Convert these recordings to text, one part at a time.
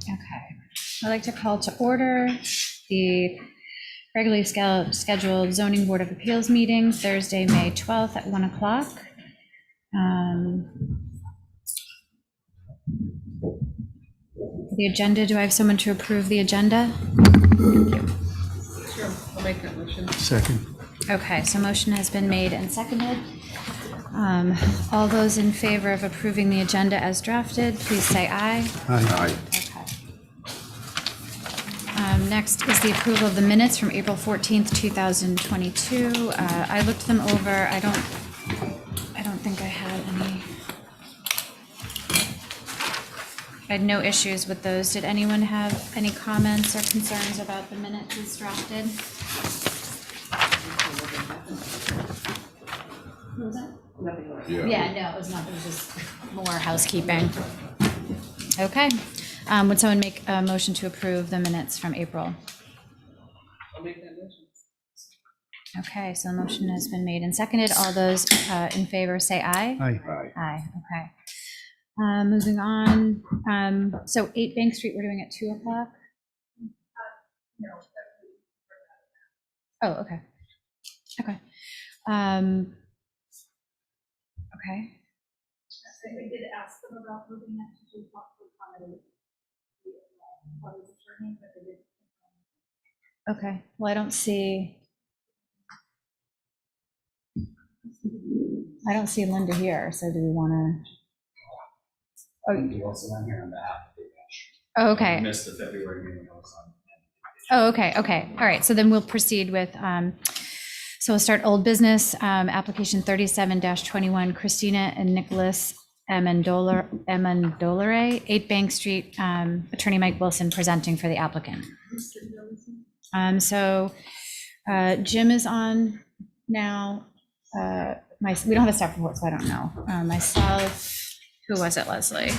Okay, I'd like to call to order the regularly scheduled zoning board of appeals meeting Thursday, May 12th at 1 o'clock. The agenda, do I have someone to approve the agenda? Sure, I'll make that motion. Second. Okay, so motion has been made and seconded. All those in favor of approving the agenda as drafted, please say aye. Aye. Okay. Next is the approval of the minutes from April 14th, 2022. I looked them over. I don't think I had any. I had no issues with those. Did anyone have any comments or concerns about the minutes as drafted? What was that? Yeah, no, it was not. It was just more housekeeping. Okay. Would someone make a motion to approve the minutes from April? I'll make that motion. Okay, so the motion has been made and seconded. All those in favor say aye. Aye. Aye, okay. Moving on, so 8 Bank Street, we're doing at 2 o'clock? No. Oh, okay. Okay. Okay. We did ask them about moving that to 2 o'clock for comedy. Okay, well, I don't see Linda here, so do we want to? I'm also on here on behalf of the bench. Oh, I okay, missed the February meeting. I was on. Oh, okay, okay. All right, so then we'll proceed with, so we'll start old business, application 37-21, Christina and Nicholas Amandolare, 8 Bank Street, Attorney Mike Wilson presenting for the applicant. So Jim is on now. We don't have a staff report, so I don't know. Myself, who was it, Leslie?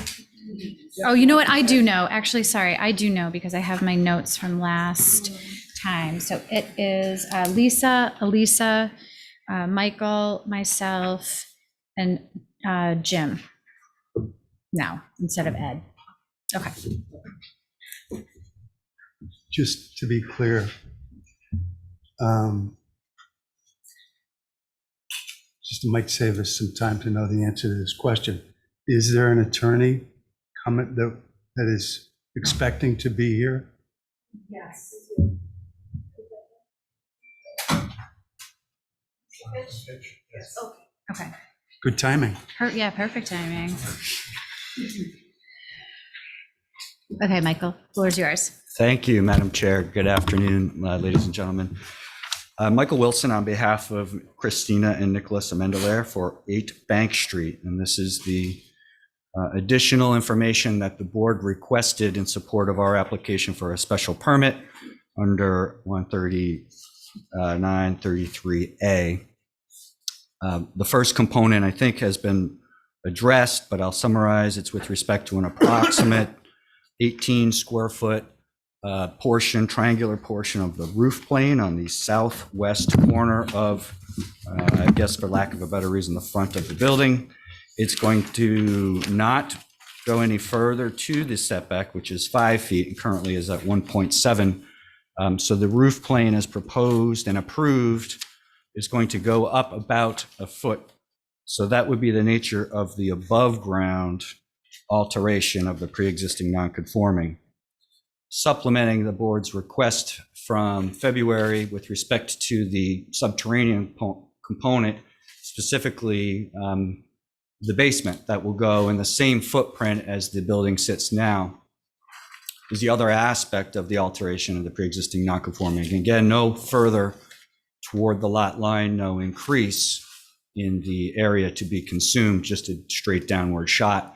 Oh, you know what? I do know. Actually, sorry, I do know because I have my notes from last time. So it is Lisa, Elisa, Michael, myself, and Jim now instead of Ed. Okay. Just to be clear, just might save us some time to know the answer to this question. Is there an attorney comment that is expecting to be here? Yes. Yes. Okay. Good timing. Yeah, perfect timing. Okay, Michael, floor's yours. Thank you, Madam Chair. Good afternoon, ladies and gentlemen. Michael Wilson on behalf of Christina and Nicholas Amandolare for 8 Bank Street. And this is the additional information that the board requested in support of our application for a special permit under 13933A. The first component, I think, has been addressed, but I'll summarize. It's with respect to an approximate 18 square foot triangular portion of the roof plane on the southwest corner of, I guess for lack of a better reason, the front of the building. It's going to not go any further to the setback, which is 5 feet and currently is at 1.7. So the roof plane as proposed and approved is going to go up about a foot. So that would be the nature of the above ground alteration of the pre-existing non-conforming. Supplementing the board's request from February with respect to the subterranean component, specifically the basement that will go in the same footprint as the building sits now, is the other aspect of the alteration of the pre-existing non-conforming. Again, no further toward the lot line, no increase in the area to be consumed, just a straight downward shot.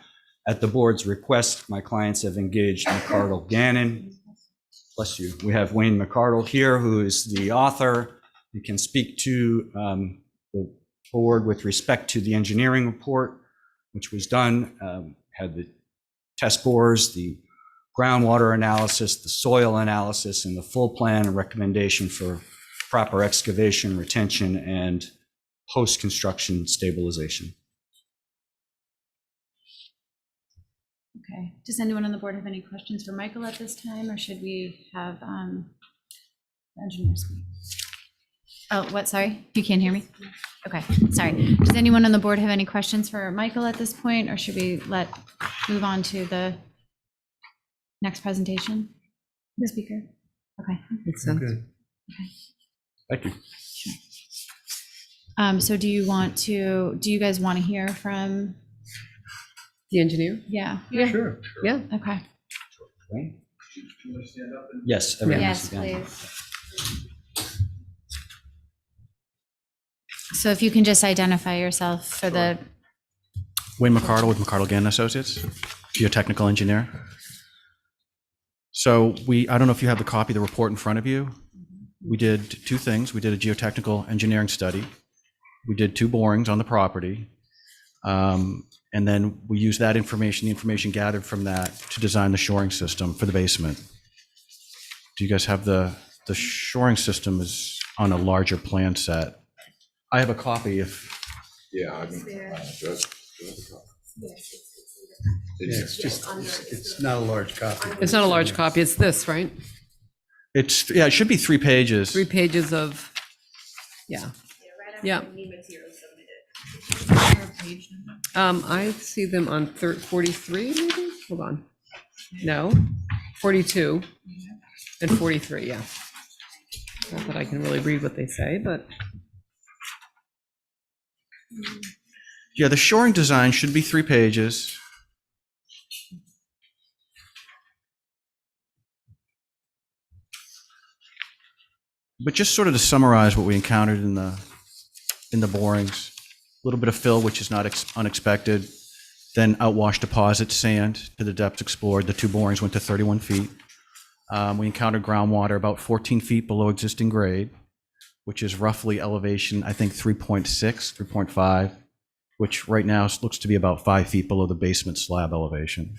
At the board's request, my clients have engaged McCardle Gannon. Bless you. We have Wayne McCardle here, who is the author. He can speak to the board with respect to the engineering report, which was done, had the test bores, the groundwater analysis, the soil analysis, and the full plan and recommendation for proper excavation, retention, and post-construction stabilization. Okay. Does anyone on the board have any questions for Michael at this time, or should we have the engineer speak? Oh, what? Sorry, you can't hear me? Okay, sorry. Does anyone on the board have any questions for Michael at this point, or should we move on to the next presentation? The speaker? Okay. Good. Thank you. So do you guys want to hear from? The engineer? Yeah. Sure. Yeah. Okay. Yes. everyone Yes, is again. please. So if you can just identify yourself for the, Wayne McCardle with McCardle Gannon Associates, geotechnical engineer. So I don't know if you have the copy of the report in front of you. We did 2 things. We did a geotechnical engineering study. We did 2 borings on the property. And then we used that information, the information gathered from that, to design the shoring system for the basement. Do you guys have the shoring system is on a larger plan set? I have a copy if. Yeah, I mean, It's not a large copy. It's not a large copy. It's this, right? It should be 3 pages. 3 pages of, yeah. Yeah. I see them on 43, maybe? Hold on. No, 42 and 43, yeah. Not that I can really read what they say, but. Yeah, the shoring design should be 3 pages. But just sort of to summarize what we encountered in the borings, a little bit of fill, which is not unexpected, then outwash deposit sand to the depths explored. The 2 borings went to 31 feet. We encountered groundwater about 14 feet below existing grade, which is roughly elevation, I think 3.6, 3.5, which right now looks to be about 5 feet below the basement slab elevation.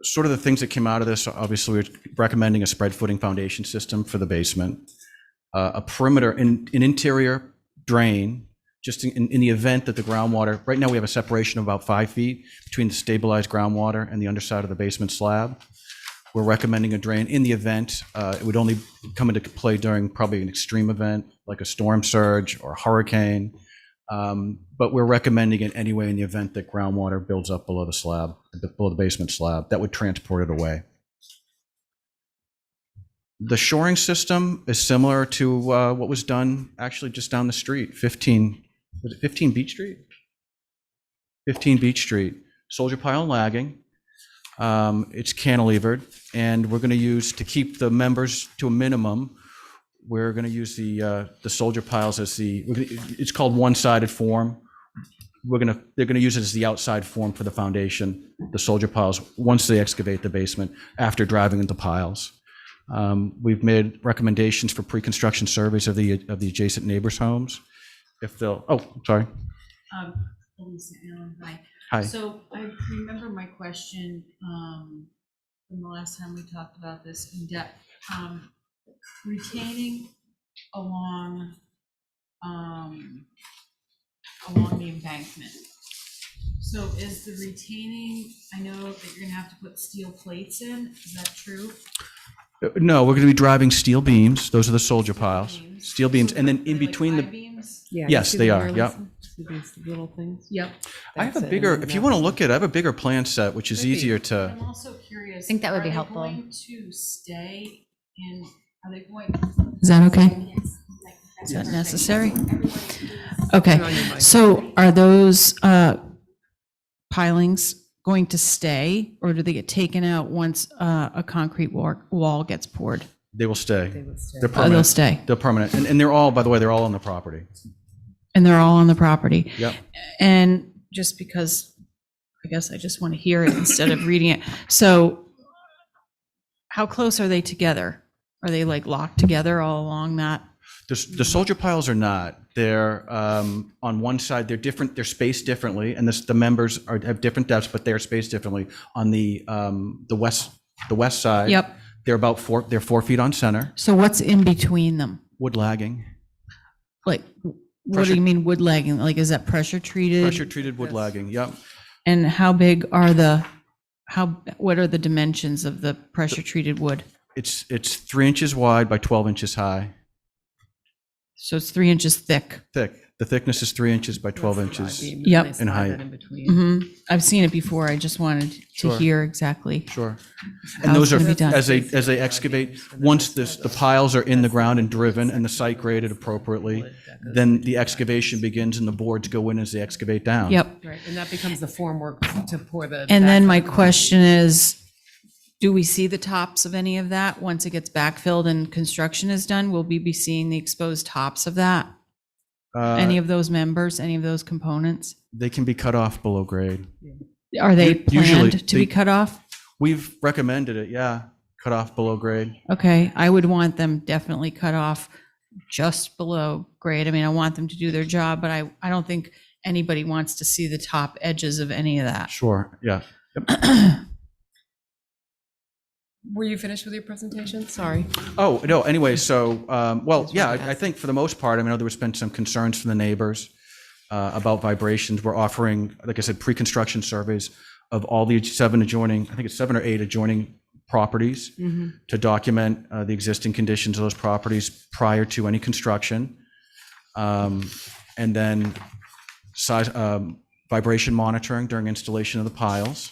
Sort of the things that came out of this, obviously, we're recommending a spread footing foundation system for the basement, a perimeter, an interior drain, just in the event that the groundwater, right now we have a separation of about 5 feet between the stabilized groundwater and the underside of the basement slab. We're recommending a drain in the event, it would only come into play during probably an extreme event, like a storm surge or a hurricane. But we're recommending it anyway in the event that groundwater builds up below the slab, below the basement slab, that would transport it away. The shoring system is similar to what was done actually just down the street, 15 Beach Street? 15 Beach Street. Soldier pile lagging. It's cantilevered, and we're going to use, to keep the members to a minimum, we're going to use the soldier piles as it's called one-sided form. They're going to use it as the outside form for the foundation, the soldier piles, once they excavate the basement after driving into piles. We've made recommendations for pre-construction surveys of the adjacent neighbors' homes. If they'll, sorry. Elisa Allen, hi. Hi. So I remember my question from the last time we talked about this in depth. Retaining along the embankment. So is the retaining, I know that you're gonna have to put steel plates in, is that true? No, we're going to be driving steel beams. Those are the soldier piles. Beams. Steel beams, So and then they're in like between the. I-beams? Yeah, Yes, see they the are, yep. wireless- see these little things? Yep. I have That's a it, bigger, and if then you want to that- look at it, I have a bigger plan set, which is Maybe. easier to. I'm also curious. I think that would be are they helpful. going to stay in, are they going? Is that okay? Is that necessary? Okay, Turn on your mic. so are those pilings going to stay, or do they get taken out once a concrete wall gets poured? They will stay. They would stay. They're Oh, permanent. they'll stay, They're permanent. And they're all, by the way, they're all on the property. and they're all on the property? Yep. And just because, I guess I just want to hear it instead of reading it. So how close are they together? Are they like locked together all along that? The soldier piles are not. They're on one side. They're different. They're spaced differently, and the members have different depths, but they're spaced differently. On the west side, Yep. they're about 4 feet on center. So what's in between them? Wood lagging, Like, what Pressure- do you mean wood lagging? Like, is that pressure treated? pressure treated wood lagging. Yep. And how big are what are the dimensions of the pressure treated wood? It's 3 inches wide by 12 inches high. So it's 3 inches thick. Thick. The thickness is 3 inches by 12 inches. Yep. In height. In between. I've seen it before. I just wanted to Sure. hear exactly. Sure. How And those it's are, gonna be done. as they excavate, once the piles are in the ground and driven and the site graded appropriately, then the excavation begins and the boards go in as they excavate down. Yep. Right, and that becomes the formwork to pour the. And then my backfill. question is, do we see the tops of any of that once it gets backfilled and construction is done? Will we be seeing the exposed tops of that? Any of those members, any of those components? They can be cut off below grade. Are they Usually planned to be they- cut off? We've recommended it, yeah, cut off below grade. Okay, I would want them definitely cut off just below grade. I mean, I want them to do their job, but I don't think anybody wants to see the top edges of any of that. Sure, yeah. Were you finished with your presentation? Sorry. Oh, no, anyway, so, well, yeah, I think for the most part, I know there's been some concerns from the neighbors about vibrations. We're offering, like I said, pre-construction surveys of all the 7 adjoining, I think it's 7 or 8 adjoining properties to document the existing conditions of those properties prior to any construction. And then size, vibration monitoring during installation of the piles.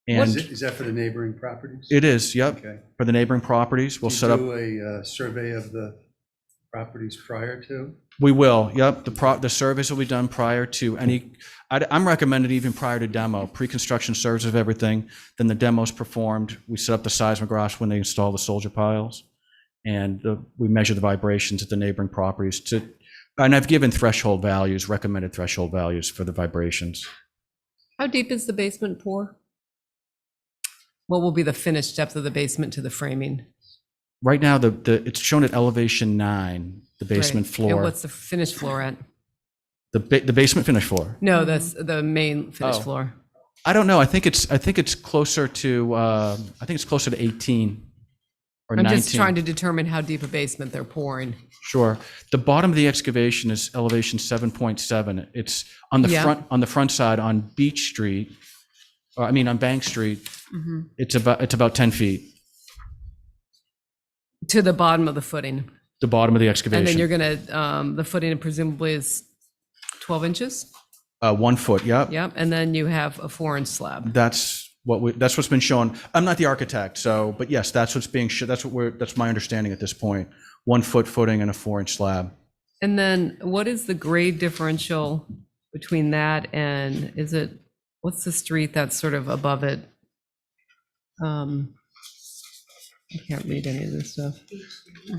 And Is that for the neighboring properties? it is, yep. Okay. For the neighboring properties, we'll set up. Do a survey of the properties prior to? We will, yep. The surveys will be done prior to any, I'm recommending even prior to demo, pre-construction surveys of everything, then the demo's performed. We set up the seismograph when they install the soldier piles, and we measure the vibrations at the neighboring properties and I've given threshold values, recommended threshold values for the vibrations. How deep is the basement pour? What will be the finished depth of the basement to the framing? Right now, it's shown at elevation 9, the basement Right. floor. And what's the finished floor at? The basement finished floor. No, that's the main finished Oh. floor. I don't know. I think it's closer to 18 or I'm 19. just trying to determine how deep a basement they're pouring. Sure. The bottom of the excavation is elevation 7.7. It's on the Yeah. front side on Beach Street, on Bank Street. Mm-hmm. It's about 10 feet. To the bottom of the footing. The bottom of the And excavation. then you're gonna, the footing presumably is 12 inches? 1 foot. Yep. Yep, and then you have a 4-inch slab. That's what's been shown. I'm not the architect, but yes, that's what's being shown. That's my understanding at this point. 1 foot footing and a 4-inch slab. And then what is the grade differential between that and what's the street that's sort of above it? I can't read any of this stuff.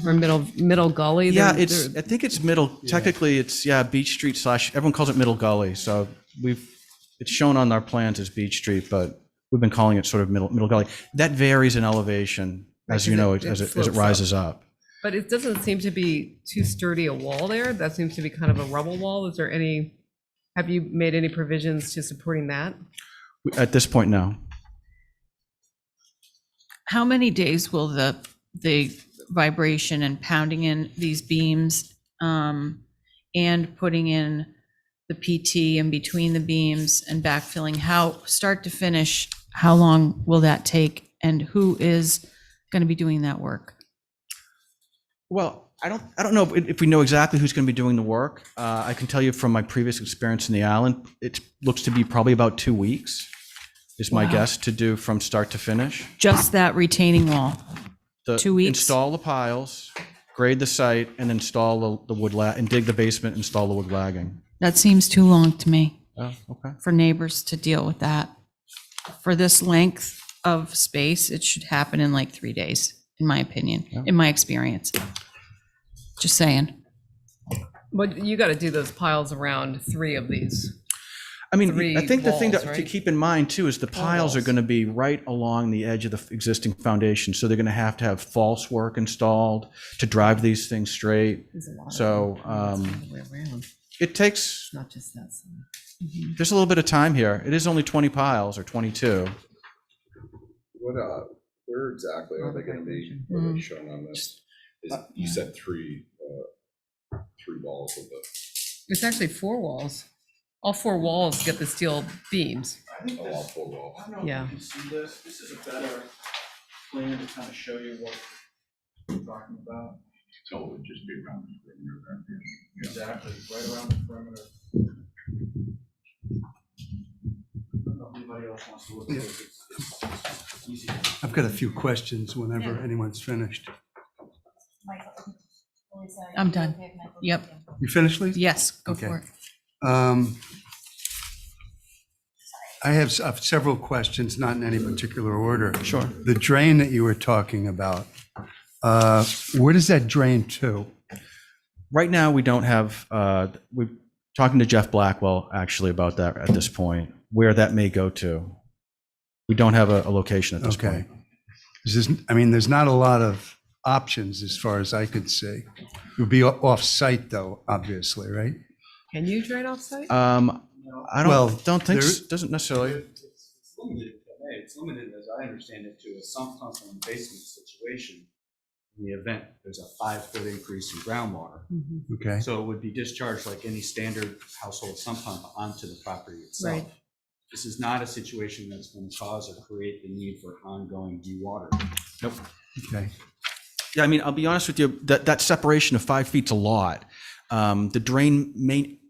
Or middle gully? Yeah, There- I think it's middle. Technically, it's Beach Street / everyone calls it Middle Gully. So it's shown on our plans as Beach Street, but we've been calling it sort of Middle Gully. That varies in elevation, as Right, you know, it as it slopes up. rises up. But it doesn't seem to be too sturdy a wall there. That seems to be kind of a rubble wall. Have you made any provisions to supporting that? At this point, no. How many days will the vibration and pounding in these beams and putting in the PT in between the beams and backfilling, how start to finish, how long will that take? And who is going to be doing that work? Well, I don't know if we know exactly who's going to be doing the work. I can tell you from my previous experience in the island, it looks to be probably about 2 weeks, is my Wow. guess, to do from start to finish. Just that retaining wall? 2 weeks? Install the piles, grade the site, and install the wood and dig the basement, install the wood lagging. That seems too long to me Oh, okay. for neighbors to deal with that. For this length of space, it should happen in like 3 days, in my opinion, in my experience. Just saying. But you got to do those piles around 3 of these. I mean, Three I think the thing walls, to right? keep in mind too is the piles are walls. going to be right along the edge of the existing foundation. So they're going to have false work installed to drive these things straight. There's a lot of So them. All the way around, it takes, not just that side. there's a little bit of time here. It is only 20 piles or 22. Where exactly are they gonna be? Are they shown on this? You said three walls of the, It's actually 4 walls. All 4 walls get the steel beams. all 4 walls. Yeah. You can see this. This is a better plan to kind of show you what we're talking about. So it would just be around the perimeter there. Yeah. Exactly, right around the perimeter. I don't know if anybody else wants to look at this. It's easy. I've got a few questions whenever anyone's finished. I'm done. Yep. You finished, Lisa? Yes, go Okay. for it. I have several questions, not in any particular order. Sure. The drain that you were talking about, where does that drain to? Right now, we don't have, we're talking to Jeff Blackwell actually about that at this point, where that may go to. We don't have a location at this Okay. point. There's not a lot of options as far as I could see. It would be off-site though, obviously, right? Can you drain off site? I Well, don't think, there- doesn't necessarily. It's limited, it's limited, as I understand it, to a sump pump and basement situation. In the event there's a 5-foot increase in groundwater. Okay. So it would be discharged like any standard household sump pump onto the property itself. Right. This is not a situation that's going to cause or create the need for ongoing dewatering. Nope. Okay. Yeah, I mean, I'll be honest with you, that separation of 5 feet's a lot. The drain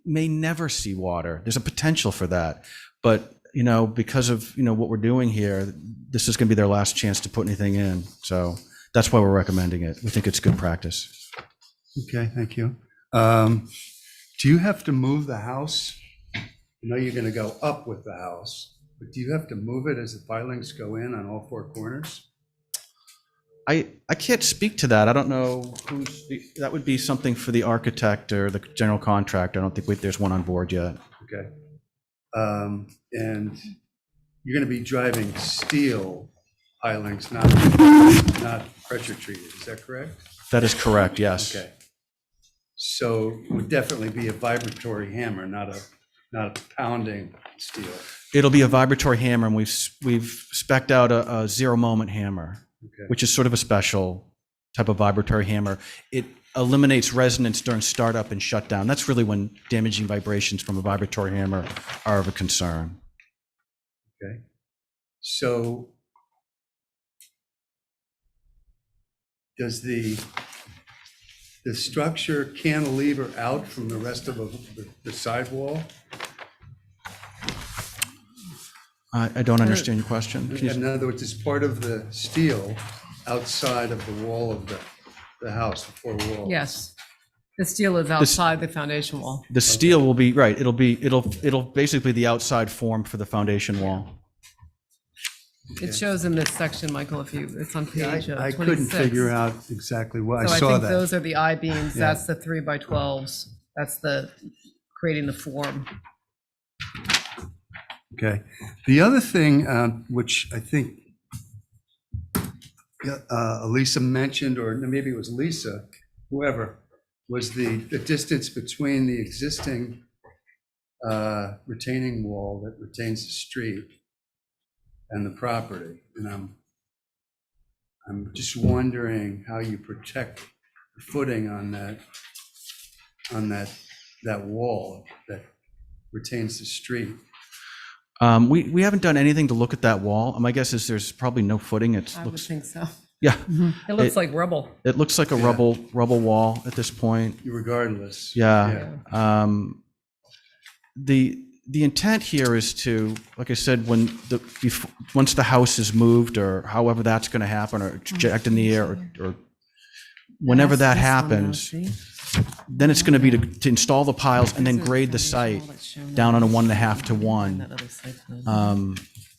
may never see water. There's a potential for that. But, because of, what we're doing here, this is going to be their last chance to put anything in. So that's why we're recommending it. We think it's good practice. Okay, thank you. Do you have to move the house? I know you're going to go up with the house, but do you have to move it as the pilings go in on all four corners? I can't speak to that. I don't know that would be something for the architect or the general contractor. I don't think there's one on board yet. Okay. And you're going to be driving steel pilings, not pressure treated, is that correct? That is correct, yes. Okay. So it would definitely be a vibratory hammer, not a pounding steel. It'll be a vibratory hammer, and we've spec'd out a zero moment hammer, Okay. which is sort of a special type of vibratory hammer. It eliminates resonance during startup and shutdown. That's really when damaging vibrations from a vibratory hammer are of a concern. Okay. So does the structure cantilever out from the rest of the sidewall? I don't understand your question. Can you- In other words, is part of the steel outside of the wall of the house, the four walls? Yes. The steel is outside the foundation wall. The steel will be, right, it'll basically be the outside form for the foundation wall. It shows in this section, Michael, it's on Yeah, page 26. I couldn't figure out exactly what, So I I saw think that. those are the I-beams, Yeah. that's the 3x12s, that's the, creating the form. Okay. The other thing, which I think Elisa mentioned, or maybe it was Lisa, whoever, was the distance between the existing retaining wall that retains the street and the property. And I'm just wondering how you protect the footing on that wall that retains the street. We haven't done anything to look at that wall. My guess is there's probably no footing. It I would looks, think so. yeah, It looks like rubble. it looks like a Yeah. rubble wall at this point. Regardless. Yeah. The intent here is to, like I said, once the house is moved, or however that's going to happen, or jacked in the air, or whenever that happens, then it's going to be to install the piles and then grade the site down on a 1.5 to 1.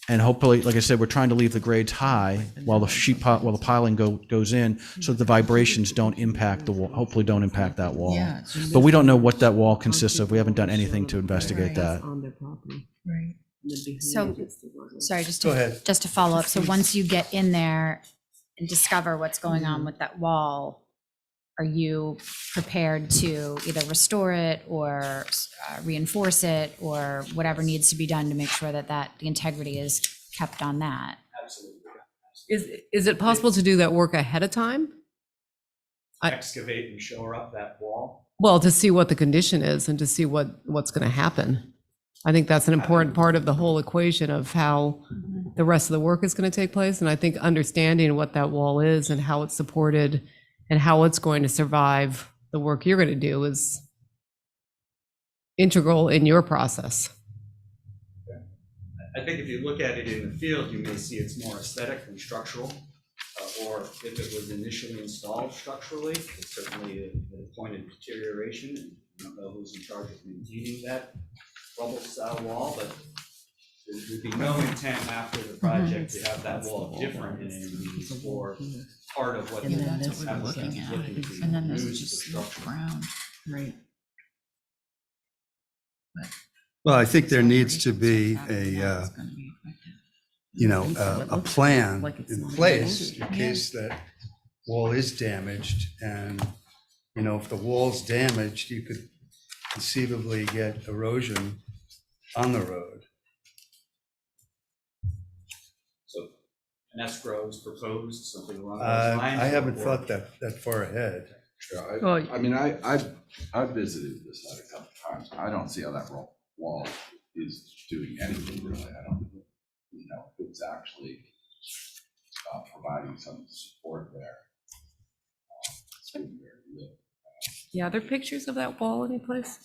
And hopefully, like I said, we're trying to leave the grades high while the piling goes in, so that the vibrations don't impact the wall. Hopefully, don't impact that wall. Yeah, it's just- But we don't know what that wall consists of. We haven't done anything to investigate that. On their property. Right. So, sorry, Go ahead. just to follow up. So once you get in there and discover what's going on with that wall, are you prepared to either restore it or reinforce it, or whatever needs to be done to make sure that the integrity is kept on that? Is it possible to do that work ahead of time? Excavate and shore up that wall. Well, to see what the condition is and to see what's going to happen. I think that's an important part of the whole equation of how the rest of the work is going to take place. And I think understanding what that wall is and how it's supported and how it's going to survive the work you're going to do is integral in your process. I think if you look at it in the field, you may see it's more aesthetic than structural. Or if it was initially installed structurally, it's certainly a point of deterioration. And I don't know who's in charge of maintaining that rubble style wall, but there would be no intent after the project to have that wall different in any means, or part of what the And then that's what we're applicant looking is at. looking to And then this use is the just structure. brown. Right. Well, I think there needs to be a plan in place in case that wall is damaged. And, if the wall's damaged, you could conceivably get erosion on the road. So an escrow is proposed, something along those lines. I haven't or- thought that far ahead. Yeah, Well, I mean, I've visited this site a couple times. I don't see how that wall is doing anything really. I don't, if it's actually providing some support there. It's very little. Yeah, are there pictures of that wall anyplace?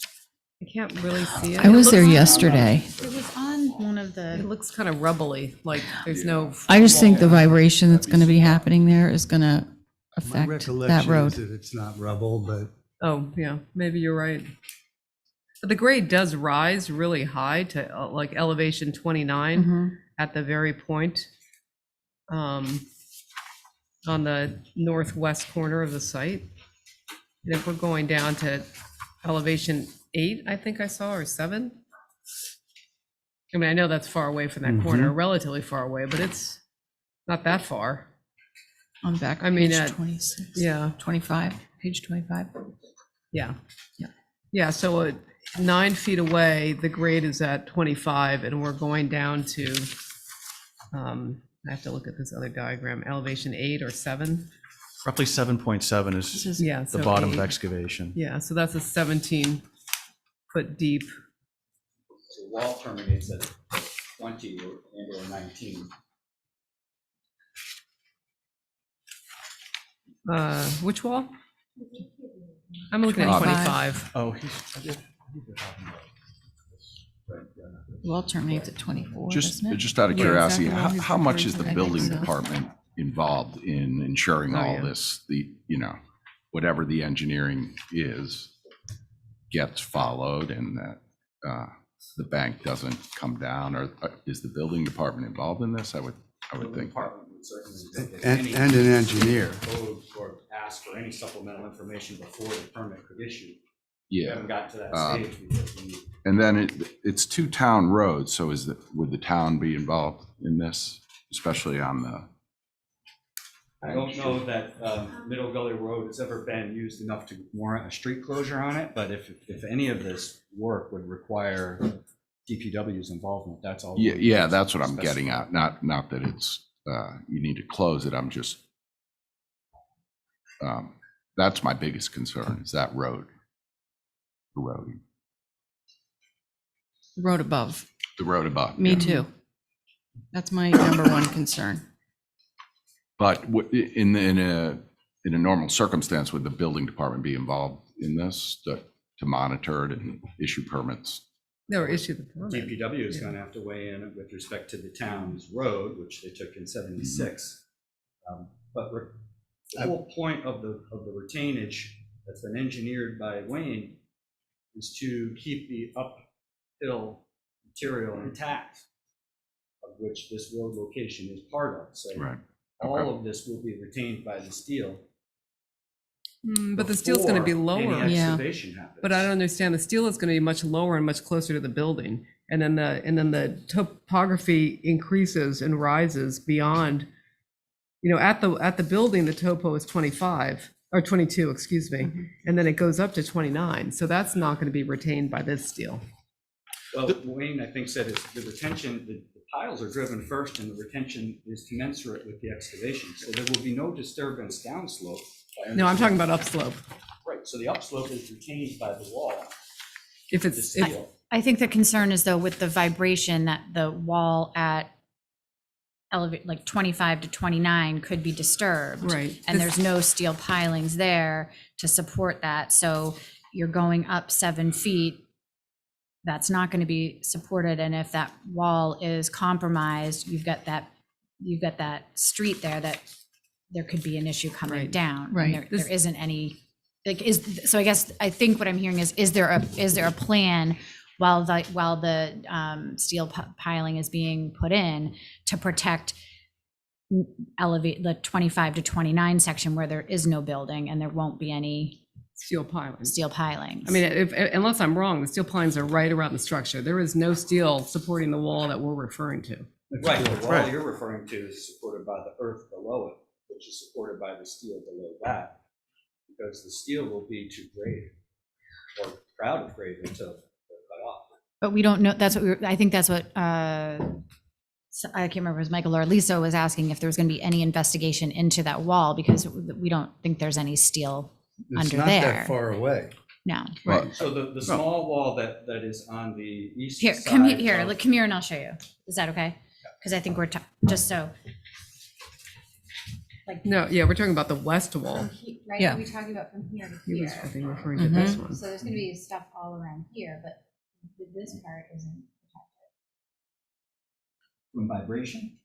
I can't really see it. I was It there looks- yesterday. It was on one of It the, looks kind of rubbly, like there's no. I just think the wall. vibration that's going to be happening there is going to My affect recollection that is road. that it's not rubble, but Oh, yeah, maybe you're right. But the grade does rise really high to like elevation 29 Mhm. at the very point on the northwest corner of the site. And if we're going down to elevation 8, I think I saw, or 7. I mean, I know that's far away from that corner, relatively far away, but it's not that far. On back I mean, page 26. Yeah, 25, page 25. yeah. Yeah. Yeah, so 9 feet away, the grade is at 25, and we're going down to, I have to look at this other diagram, elevation 8 or 7. Roughly 7.7 This is is Yeah, the so bottom of 8. excavation. Yeah, so that's a 17-foot deep. So wall terminates at 20 or 19. Which wall? I'm looking at 25. 25. Oh, he's. Wall terminates at 24, Just, doesn't it? just out of Yeah, curiosity, exactly. how much is the I think building so. department involved in ensuring Oh, all yeah. this, whatever the engineering is, gets followed and that the bank doesn't come down, or is the building department involved in this? I would think. Department would certainly. And an engineer. Code or ask for any supplemental information before the permit could issue. We Yeah. haven't got to that Uh, stage because we. And then it's 2 town roads, so would the town be involved in this, especially on the? I don't know that Middle Gully Road has ever been used enough to warrant a street closure on it, but if any of this work would require DPW's involvement, that's all. Yeah, that's what I'm getting specified. at. Not that it's, you need to close it. I'm just, that's my biggest concern, is that road. The road. The road above. The road above. Me yeah. too. That's my number one concern. But in a normal circumstance, would the building department be involved in this to monitor it and issue permits? Never issued the permit. DPW is going to have to weigh in with respect to the town's road, which they took in '76. But the whole point of the retainage that's been engineered by Wayne is to keep the uphill material intact, of which this road location is part of. So Right. all of this will be retained by the steel. But the steel's going to be before lower. Any Yeah. excavation happens. But I don't understand, the steel is going to be much lower and much closer to the building. And then the topography increases and rises beyond, at the building, the topo is 25, or 22, excuse me. And then it goes up to 29. So that's not going to be retained by this steel. Well, Wayne, I think, said it's the retention, the piles are driven first and the retention is commensurate with the excavation. So there will be no disturbance downslope. No, I'm talking about upslope. Right, so the upslope is retained by the wall, If the it's, steel. I think the concern is though with the vibration that the wall at elevate, like 25 to 29 could be disturbed. right. And This- there's no steel pilings there to support that. So you're going up 7 feet. That's not going to be supported. And if that wall is compromised, you've got that street there that there could be an issue coming Right. down. And Right. There isn't any, so I guess, I think what I'm hearing is there a plan while the steel piling is being put in to protect elevate the 25 to 29 section where there is no building and there won't be any Steel pilings. steel pilings? I mean, unless I'm wrong, the steel pilings are right around the structure. There is no steel supporting the wall that we're referring to. Right, the wall Right. you're referring to is supported by the earth below it, which is supported by the steel below that, because the steel will be too grade or crowd of grade until they're cut off. But we don't know, that's what I think that's what, I can't remember if it was Michael or Lisa was asking if there was going to be any investigation into that wall, because we don't think there's any steel It's under not there. that far away. No. Well, So the small wall that is on the east Here, side. come here, of- look, come here and I'll show you. Is that okay? Because I think we're, just so. Like, No, yeah, we're talking about the west wall. right, Yeah. are we talking about from here to He was, here? I think, referring to this one. So there's going to be stuff all around here, but this part isn't protected. From vibration?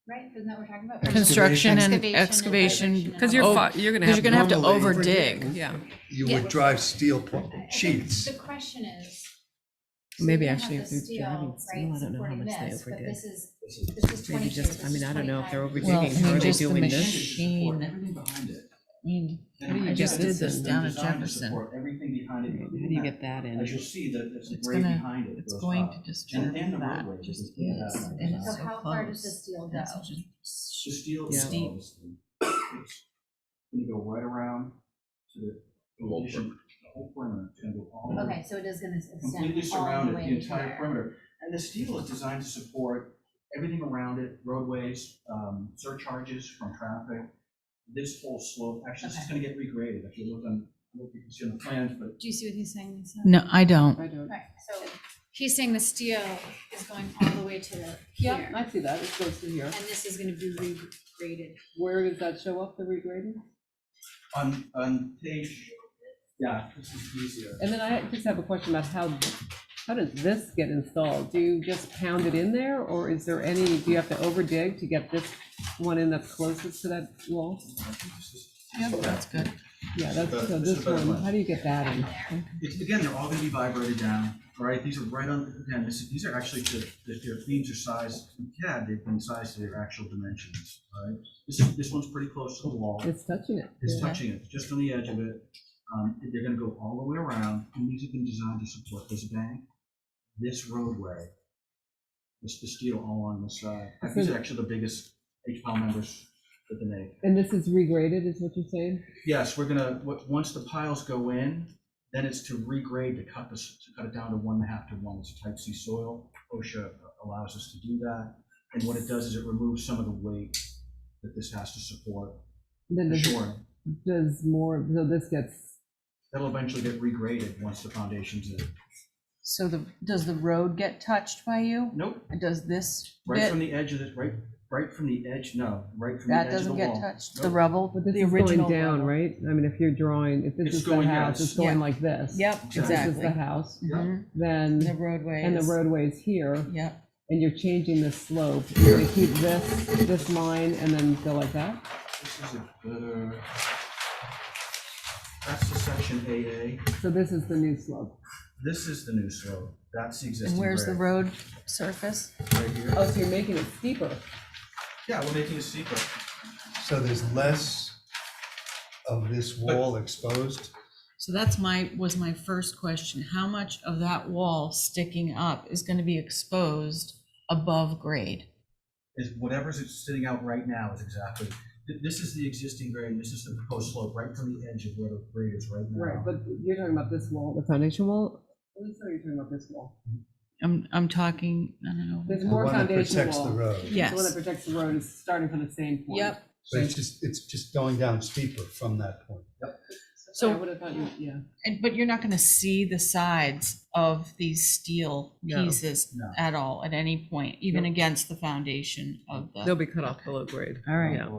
right? Isn't that what we're talking about? Construction and Excavation excavation. Because Oh, you're gonna 'cause have. you're gonna have to normally- over dig. Yeah, You Yeah. would drive steel sheets. The question is. maybe you're gonna actually have if the they're steel, driving right, steel, I don't know how supporting much they this, but overdid. This is Maybe 22, just, I this mean, is I don't know if they're 25. Well, I overdigging, how mean, are they just the doing this? machine. Everything behind it. I mean, How do you I get just did this this in? down at Designed to Jefferson. support Everything behind it. How do you get that in? As you'll see, there's a It's grade gonna, behind it. it's goes going up. to just And turn the that, roadway just is is, that way. and it's So so how far does the close. steel That's go? just The steel Yeah. is going to go right around to the whole addition, the whole perimeter. It's going to go all the way. Okay, so it is gonna Completely extend all the surrounded way the to entire here. perimeter. And the steel is designed to support everything around it, roadways, surcharges from traffic. This whole slope, actually, this is going to get regraded. If you look on, I don't know if you can see on the plans, but Do you see what he's saying, Lisa? No, I don't. I don't. Right, so he's saying the steel is going all the way to Yeah, here, I see that, it goes to here. and this is gonna be regraded. Where does that show up, the regrading? on page, yeah, this is easier. And then I just have a question about how does this get installed? Do you just pound it in there, or is there any, do you have to over dig to get this one in that's closest to that wall? Yep, that's good. Yeah, that's, so This is this a better one, plan. how do you get that in? Again, they're all going to be vibrated down, right? These are right on, again, these are actually, if their beams are sized in CAD, they've been sized to their actual dimensions, right? This one's pretty close to the wall. It's touching it. It's Yeah. touching it, just on the edge of it. They're gonna go all the way around, and these have been designed to support this bank, this roadway, the steel all on the side. These are actually the biggest HPAL members that they make. And this is regraded, is what you're saying? Yes, we're gonna, once the piles go in, then it's to regrade, to cut it down to 1.5 to 1. It's a type C soil. OSHA allows us to do that. And what it does is it removes some of the weight that this has to support Then the does, shoring. does more, so this gets, That'll eventually get regraded once the foundation's in. So does the road get touched by you? Nope, Does this right from bit, the edge of this, right from the edge, no, right from the that edge of the doesn't wall. get touched? The Nope. rubble, but this the is going original down, rubble? right? I mean, if you're drawing, if this It's is the going, house, yes. it's going Yeah. like this. Yep, This is exactly. the house, Mhm. then, The roadway and the is- roadway's here, Yep. and you're changing the slope. You're gonna keep this line and then go like that? This is a better, that's the section AA. So this is the new slope. This is the new slope. That's the existing And where's the grade. road surface? Right here. Oh, so you're making it steeper. Yeah, we're making it steeper. So there's less of this wall exposed. So that's was my first question. How much of that wall sticking up is going to be exposed above grade? Is whatever's sitting out right now is exactly, this is the existing grade, and this is the proposed slope, right from the edge of where the grade is right now. Right, but you're talking about this wall, the foundation wall? Lisa, or you're talking about this wall? I'm talking, I don't know. There's The more one that foundation protects the wall. road. Yes. The one that protects the road is starting from the same point. Yep. But it's just going down steeper from that point. So- I would have thought, yeah. But you're not going to see the sides of these steel No. pieces No. at all at any point, even Nope. against the foundation of the. They'll be cut off below grade. All right. Yeah.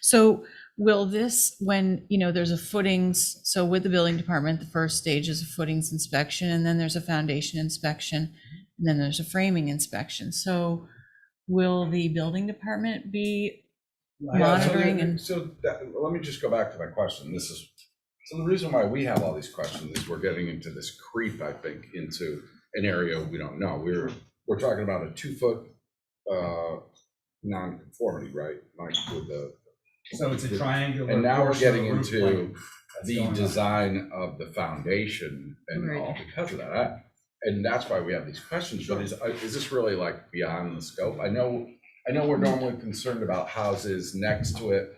So will this, when, there's a footings, so with the building department, the first stage is a footings inspection, and then there's a foundation inspection, and then there's a framing inspection. So will the building department be monitoring and, Let me just go back to my question. So the reason why we have all these questions is we're getting into this creep, I think, into an area we don't know. We're talking about a 2-foot non-conformity, right? Like with the, So it's a triangular. and now we're portion of getting roof into line that's the going on. design of the foundation and Right. all because of that. And that's why we have these questions, but is this really like beyond the scope? I know we're normally concerned about houses next to it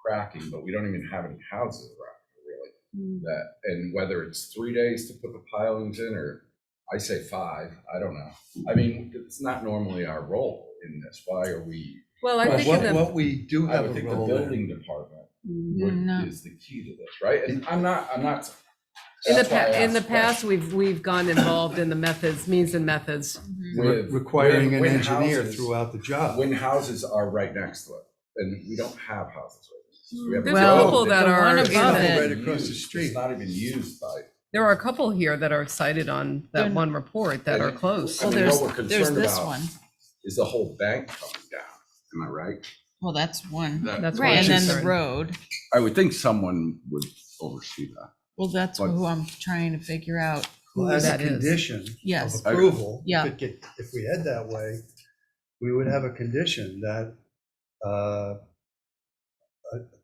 cracking, but we don't even have any houses around here, really. That, and whether it's 3 days to put the pilings in, or I say 5, I don't know. I mean, it's not normally our role in this. Why are we? Well, I Well, think in the, what we do I have would a think the role building in. department No. is the key to this, right? And I'm not. in that's why I in the asked past, we've gone involved in the methods, means and methods. with- Requiring an when engineer houses- throughout the job. When houses are right next to it, and we don't have houses right next to it. We have There's a Well, couple that the are one in above it. it- Right across the Used. street. It's not even used by. There are a couple here that are cited on that one report that are close. I well, mean, what we're there's concerned this about- one. is the whole bank coming down. Am I right? Well, that's one. That's Right. one And then the concern. road. I would think someone would oversee that. Well, that's But- who I'm trying to figure out. Well, as a that is. condition Yes. of approval, Yeah. if we head that way, we would have a condition that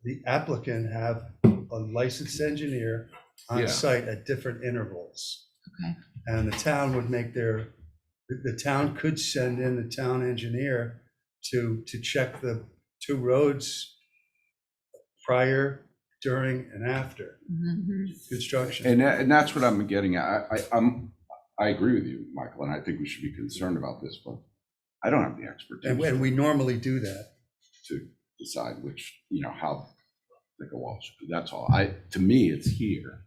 the applicant have a licensed engineer on Yeah. site at different intervals. Okay. And the town would make the town could send in the town engineer to check the two roads prior, during, and after construction. And that's what I'm getting at. I agree with you, Michael, and I think we should be concerned about this, but I don't have the expertise And we normally do that. to decide which, how thick a wall should be. That's all. To me, it's here.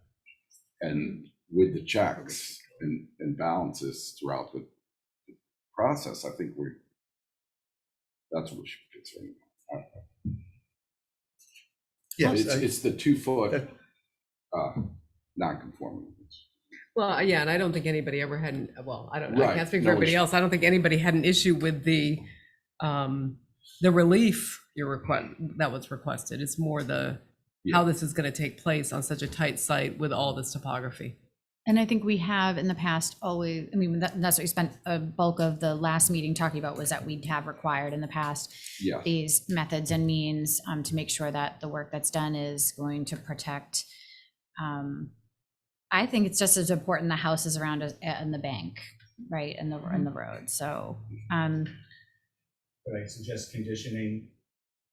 And with the checks and balances throughout the process, I think that's what we should be concerned about. Yes, It's the 2 foot non-conforming. Well, yeah, and I don't think anybody ever had, well, I don't know, I Right. can't speak for No everybody issue. else. I don't think anybody had an issue with the relief that was requested. It's more how this is gonna take place on such a tight site with all this topography. And I think we have in the past always, I mean, that's what we spent a bulk of the last meeting talking about, was that we'd have required in the past Yeah. these methods and means to make sure that the work that's done is going to protect. I think it's just as important the houses around us and the bank, right, and the road. So, But I suggest conditioning,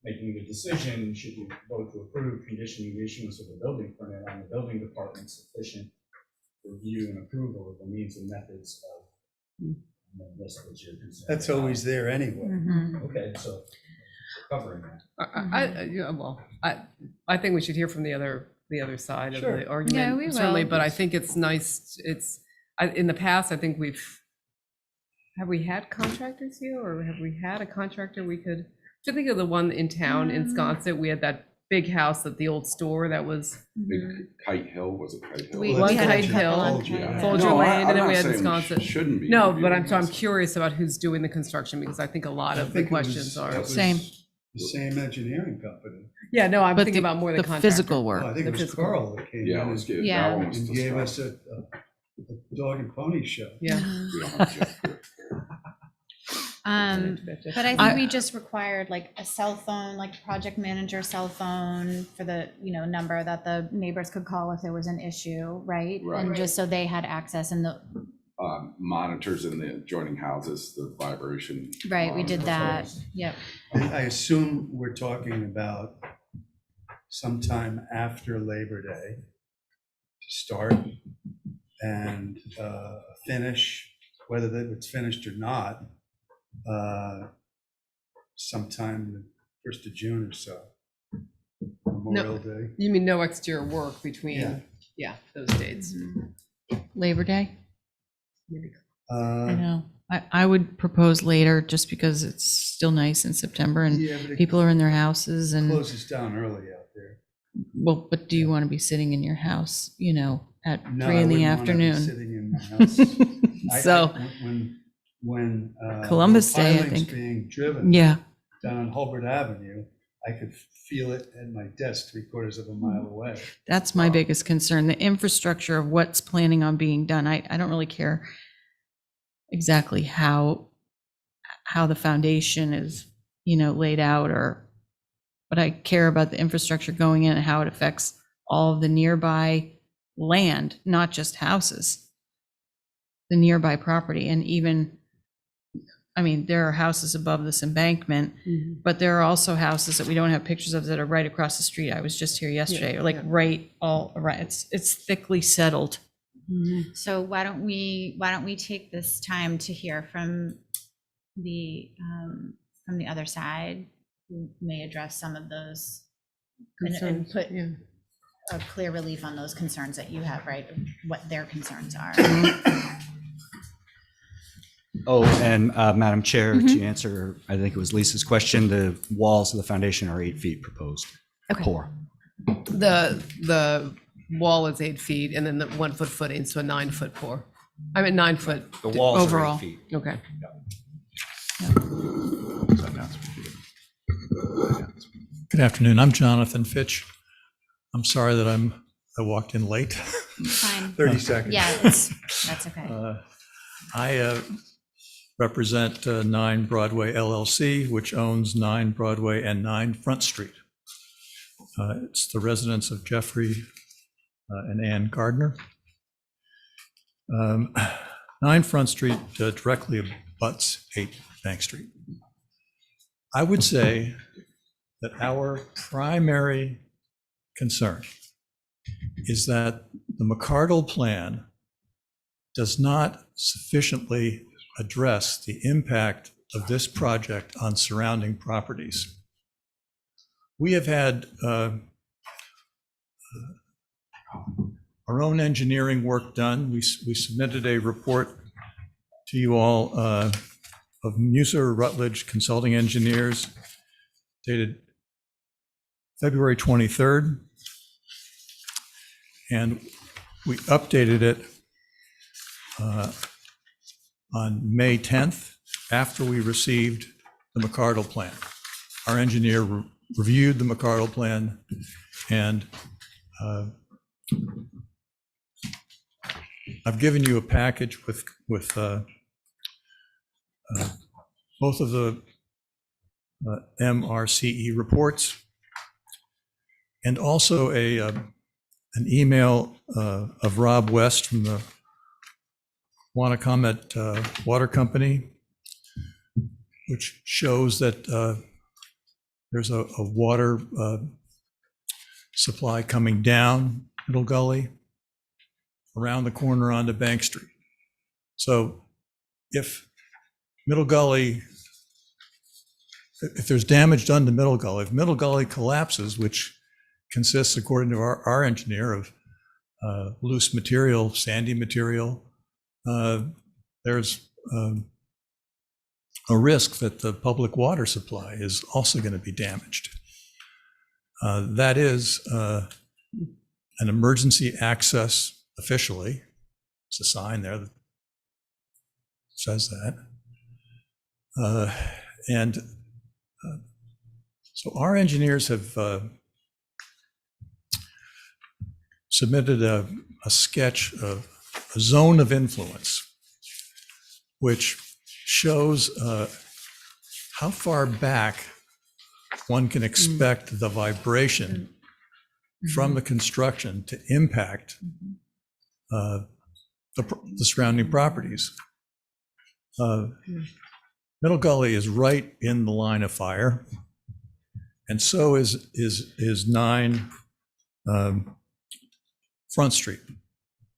making the decision, should we vote to approve conditioning the issuance of the building permit on the building department's sufficient review and approval of the means and methods of, and then this was your concern. that's always there anyway. Okay, so we're covering that. I think we should hear from the other side of Sure. the argument. Yeah, we Certainly, will. but I think it's nice, in the past, I think have we had contractors here, or have we had a contractor we could, to think of the one in town in Sconset, we had that big house at the old store that was, Big Kite Hill, was it Kite Hill? We- One we had Kite a couple Hill, on Yeah. Folger No, Lane, and I'm then we not had saying Sconset. shouldn't be. No, reviewing but I'm this. curious about who's doing the construction, because I think a lot I of the think it was- questions it are. was Same. The same engineering company. Yeah, no, I'm But thinking about more the the contractor. physical Oh, work. I think The it was physical. Carl that came Yeah, in let's get, Yeah. that one was and gave us discussed. a dog and pony show. Yeah. We don't have to- but I think we just required like a cell phone, like project manager cell phone for the, number that the neighbors could call if there was an issue, right? Right. And just so they had access and Monitors in the adjoining houses, the vibration. right, we did that. monitors. Yep. I assume we're talking about sometime after Labor Day to start and finish, whether it's finished or not, sometime the 1st of June or so. Memorial Day. You mean no exterior work Yeah. between, yeah, those dates? Labor Day? I Uh, know. I would propose later, just because it's still nice in September and Yeah, but it people are in their houses and, closes down early out there. well, but do you want to be sitting in your house, at No, 3 I in the wouldn't wanna be afternoon? Sitting in my house. So, When Columbus Day, I piling's think. being driven yeah, down on Hulbert Avenue, I could feel it at my desk 3/4 of a mile away. that's my biggest concern, the infrastructure of what's planning on being done. I don't really care exactly how the foundation is, laid out, but I care about the infrastructure going in and how it affects all of the nearby land, not just houses, the nearby property. And even, there are houses above this embankment, but there are also houses that we don't have pictures of that are right across the street. I was just here yesterday, Yeah, like yeah. right all around. It's thickly settled. So why don't we take this time to hear from the other side, who may address some of those and Concerns, put yeah. a clear relief on those concerns that you have, right? What their concerns are. Oh, and Madam Chair, to answer, I think it was Lisa's question, the walls of the foundation are 8 feet proposed. Okay. Pour. The wall is 8 feet, and then the 1 foot footing, so a 9 foot pour. 9 foot, The walls are Overall. 8 feet. okay. Good afternoon. I'm Jonathan Fitch. I'm sorry that I walked in late. Fine. 30 seconds. Yeah, that's okay. I represent 9 Broadway LLC, which owns 9 Broadway and 9 Front Street. It's the residence of Jeffrey and Ann Gardner. 9 Front Street directly abuts 8 Bank Street. I would say that our primary concern is that the McCardle plan does not sufficiently address the impact of this project on surrounding properties. We have had our own engineering work done. We submitted a report to you all of Muser Rutledge Consulting Engineers dated February 23rd. And we updated it on May 10th after we received the McCardle plan. Our engineer reviewed the McCardle plan, and I've given you a package with both of the MRCE reports, and also an email of Rob West from the Wannacomet Water Company, which shows that there's a water supply coming down Middle Gully around the corner onto Bank Street. So if Middle Gully, if there's damage done to Middle Gully, if Middle Gully collapses, which consists, according to our engineer, of loose material, sandy material, there's a risk that the public water supply is also going to be damaged. That is an emergency access officially. It's a sign there that says that. So our engineers have submitted a sketch of a zone of influence, which shows how far back one can expect the vibration from the construction to impact the surrounding properties. Middle Gully is right in the line of fire, and so is 9 Front Street,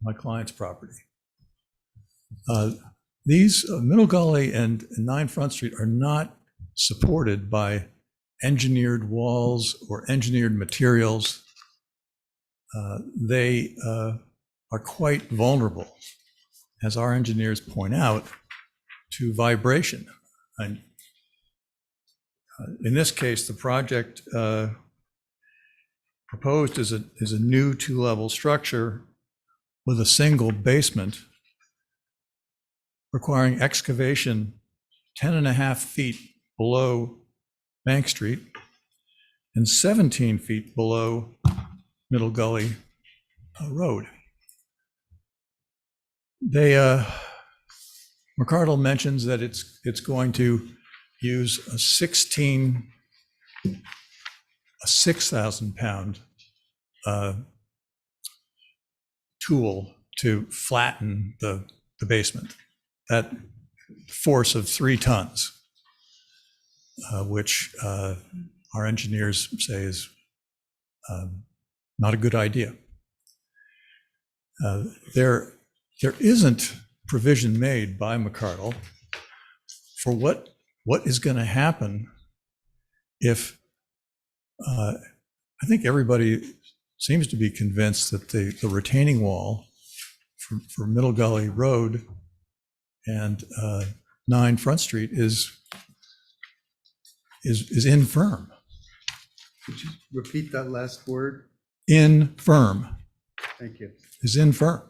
my client's property. These Middle Gully and 9 Front Street are not supported by engineered walls or engineered materials. They are quite vulnerable, as our engineers point out, to vibration. And in this case, the project proposed is a new 2-level structure with a single basement, requiring excavation 10.5 feet below Bank Street and 17 feet below Middle Gully Road. McCardle mentions that it's going to use a 6,000 pound tool to flatten the basement. That force of 3 tons, which our engineers say is not a good idea. There isn't provision made by McCardle for what is going to happen if I think everybody seems to be convinced that the retaining wall for Middle Gully Road and 9 Front Street is infirm. Could you repeat that last word? Infirm. Thank you. Is infirm.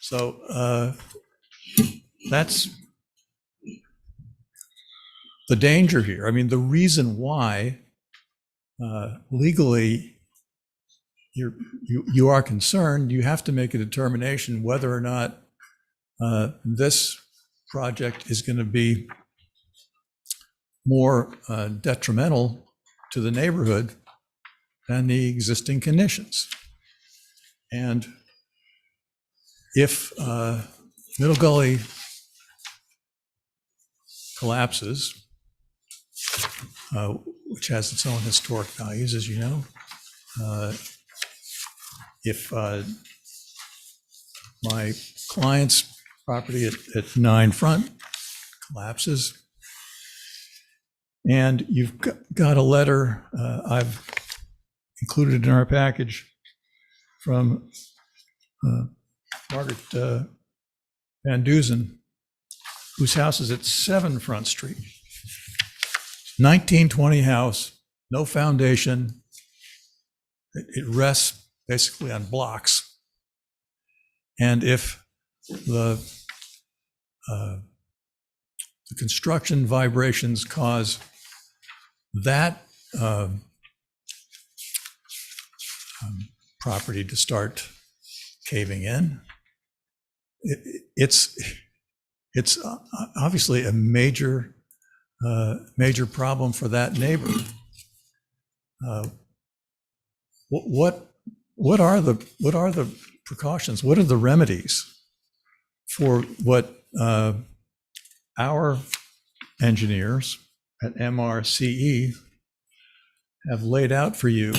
So that's the danger here. I mean, the reason why legally, you are concerned, you have to make a determination whether or not this project is going to be more detrimental to the neighborhood than the existing conditions. And if Middle Gully collapses, which has its own historic values, as you know, if my client's property at 9 Front collapses, and you've got a letter I've included in our package from Margaret Van Duzen, whose house is at 7 Front Street. 1920 house, no foundation. It rests basically on blocks. And if the construction vibrations cause that property to start caving in, it's obviously a major problem for that neighbor. What are the precautions? What are the remedies for what our engineers at MRCE have laid out for you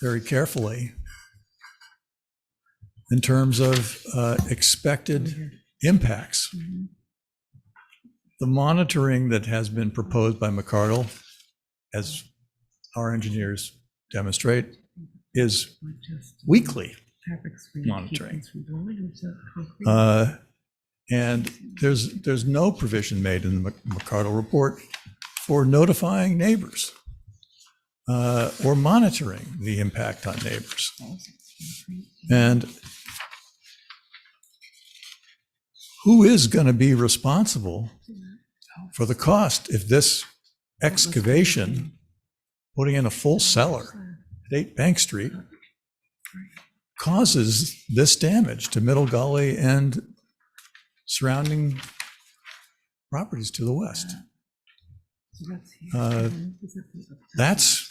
very carefully in terms of expected impacts? The monitoring that has been proposed by McCardle, as our engineers demonstrate, is weekly monitoring. And there's no provision made in the McCardle report for notifying neighbors or monitoring the impact on neighbors. And who is going to be responsible for the cost if this excavation, putting in a full cellar at 8 Bank Street, causes this damage to Middle Gully and surrounding properties to the west? That's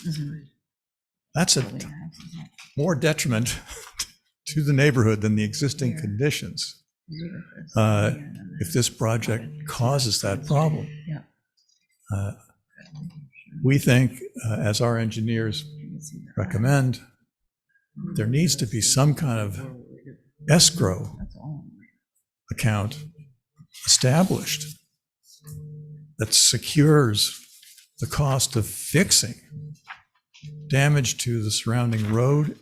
a more detriment to the neighborhood than the existing conditions. If this project causes that problem, we think, as our engineers recommend, there needs to be some kind of escrow account established that secures the cost of fixing damage to the surrounding road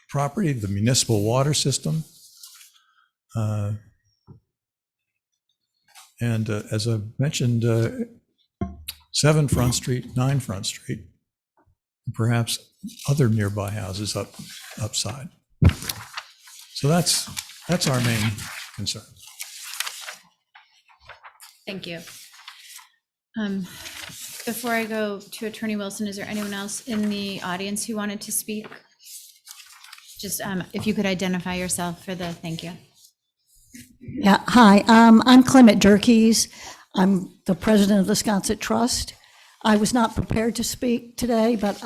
property, the municipal water system. And as I mentioned, 7 Front Street, 9 Front Street, perhaps other nearby houses upside. So that's our main concern. Thank you. Before I go to Attorney Wilson, is there anyone else in the audience who wanted to speak? Just if you could identify yourself for the thank you. Yeah, hi, I'm Clement Jerkes. I'm the president of the Sconset Trust. I was not prepared to speak today, but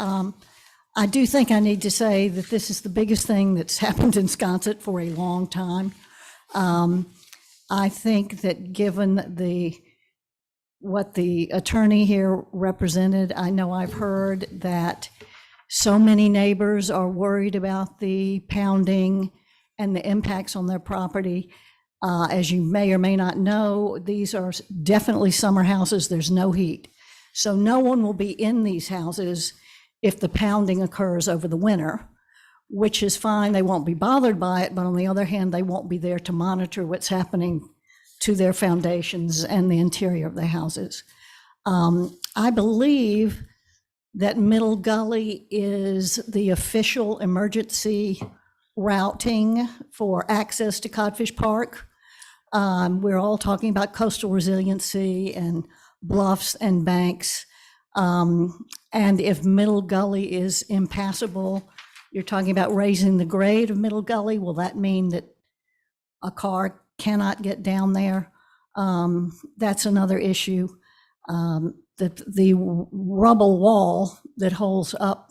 I do think I need to say that this is the biggest thing that's happened in Sconset for a long time. I think that given what the attorney here represented, I know I've heard that so many neighbors are worried about the pounding and the impacts on their property. As you may or may not know, these are definitely summer houses. There's no heat. So no one will be in these houses if the pounding occurs over the winter, which is fine. They won't be bothered by it, but on the other hand, they won't be there to monitor what's happening to their foundations and the interior of the houses. I believe that Middle Gully is the official emergency routing for access to Codfish Park. We're all talking about coastal resiliency and bluffs and banks. And if Middle Gully is impassable, you're talking about raising the grade of Middle Gully. Will that mean that a car cannot get down there? That's another issue. The rubble wall that holds up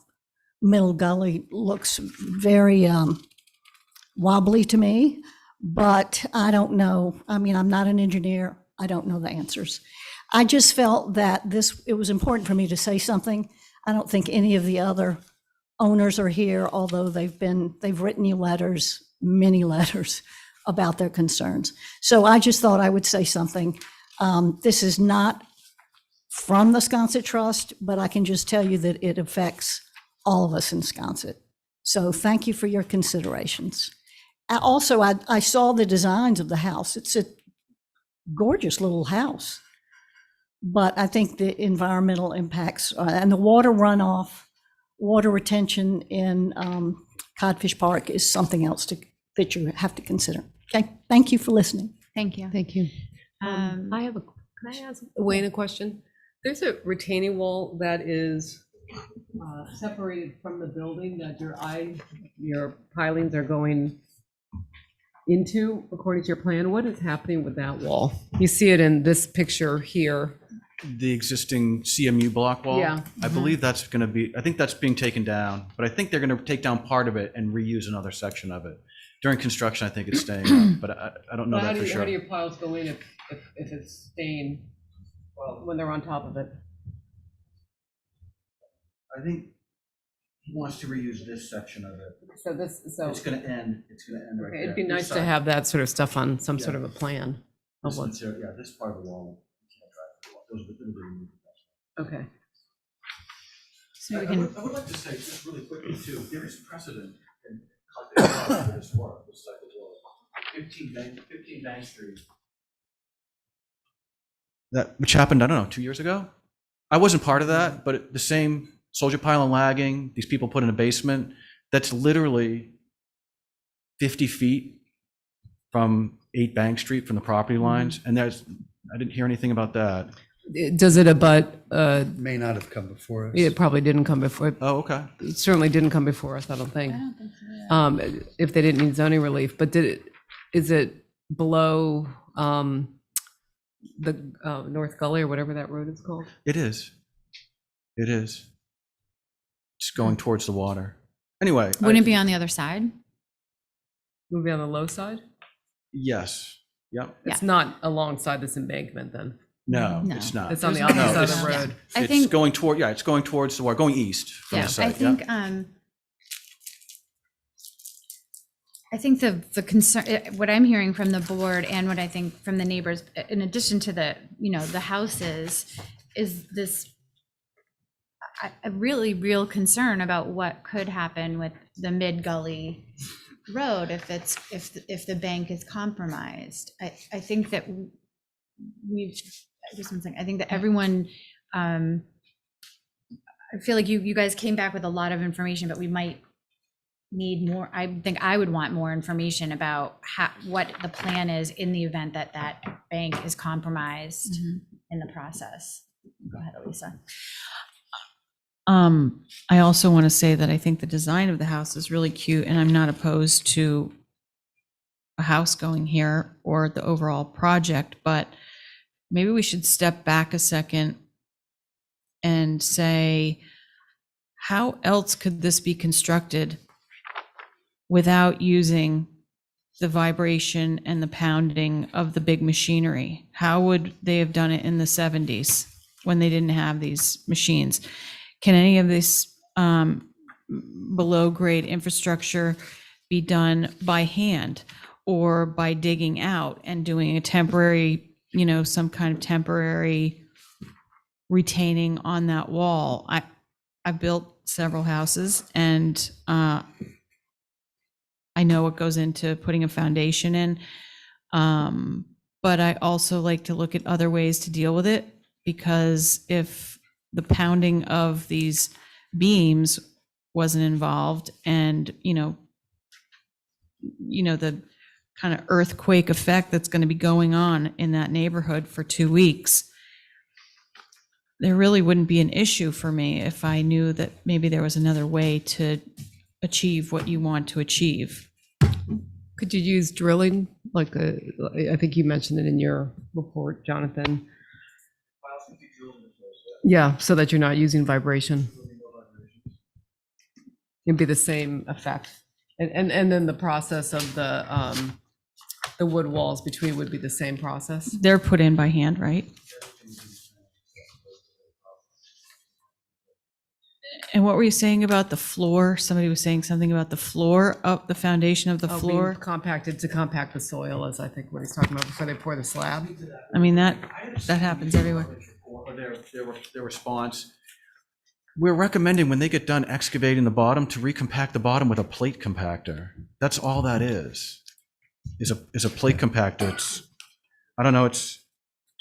Middle Gully looks very wobbly to me, but I don't know. I mean, I'm not an engineer. I don't know the answers. I just felt that it was important for me to say something. I don't think any of the other owners are here, although they've written you letters, many letters about their concerns. So I just thought I would say something. This is not from the Sconset Trust, but I can just tell you that it affects all of us in Sconset. So thank you for your considerations. Also, I saw the designs of the house. It's a gorgeous little house. But I think the environmental impacts and the water runoff, water retention in Codfish Park is something else that you have to consider. Okay, thank you for listening. Thank you. Thank you. Can I ask Wayne a question? There's a retaining wall that is separated from the building that your pilings are going into, according to your plan. What is happening with that wall? You see it in this picture here. The existing CMU block wall? Yeah. I believe that's going to be, I think that's being taken down, but I think they're going to take down part of it and reuse another section of it. During construction, I think it's staying up, but I don't know that for How sure. do your piles go in if it's staying, when they're on top of it? I think he wants to reuse this section of it. So It's going to end right there. it'd be This nice to side. have that sort of stuff on some Yeah. sort of a plan of This what's, material, yeah, this part of the wall. Those are the removed. okay. So we I can, would like to say, just really quickly too, there is precedent in for this work, this type of work. 15 Bank Street. That, which happened, I don't know, 2 years ago? I wasn't part of that, but the same soldier pile and lagging, these people put in a basement, that's literally 50 feet from 8 Bank Street from the property lines, and I didn't hear anything about that. Does it abut, May not have come before us. it probably didn't come before, Oh, okay. it certainly didn't come before us, I don't think. I don't think so, yeah. If they didn't need zoning relief, but is it below the North Gully or whatever that road is called? It is. It is. Just going towards the water. Anyway. Wouldn't it be on the other side? Would be on the low side? Yes. Yep. It's not alongside this embankment then? No, No. it's not. It's on the No, opposite side it's- of the Yeah. road? I It's think, going toward, yeah, it's going towards the water, going east from yeah, the I site. think, Yep. I think the concern, what I'm hearing from the board and what I think from the neighbors, in addition to the, the houses, is this a really real concern about what could happen with the Mid Gully Road if the bank is compromised. I think that I think that everyone, I feel like you guys came back with a lot of information, but we might need more. I think I would want more information about what the plan is in the event that bank is compromised in the process. Go ahead, Elisa. I also want to say that I think the design of the house is really cute, and I'm not opposed to a house going here or the overall project, but maybe we should step back a second and say, how else could this be constructed without using the vibration and the pounding of the big machinery? How would they have done it in the 70s when they didn't have these machines? Can any of this below grade infrastructure be done by hand or by digging out and doing a temporary, some kind of temporary retaining on that wall? I built several houses, and I know what goes into putting a foundation in, but I also like to look at other ways to deal with it, because if the pounding of these beams wasn't involved, and the kind of earthquake effect that's going to be going on in that neighborhood for 2 weeks, there really wouldn't be an issue for me if I knew that maybe there was another way to achieve what you want to achieve. Could you use drilling? Like, I think you mentioned it in your report, Jonathan. Yeah, so that you're not using vibration. It'd be the same effect. And then the process of the wood walls between would be the same process. They're put in by hand, right? And what were you saying about the floor? Somebody was saying something about the floor, up the foundation of the Being floor. compacted to compact the soil is, I think, what he's talking about before they pour the slab. I mean, that happens everywhere. Or their response, we're recommending when they get done excavating the bottom to recompact the bottom with a plate compactor. That's all that is a plate compactor. It's, I don't know, it's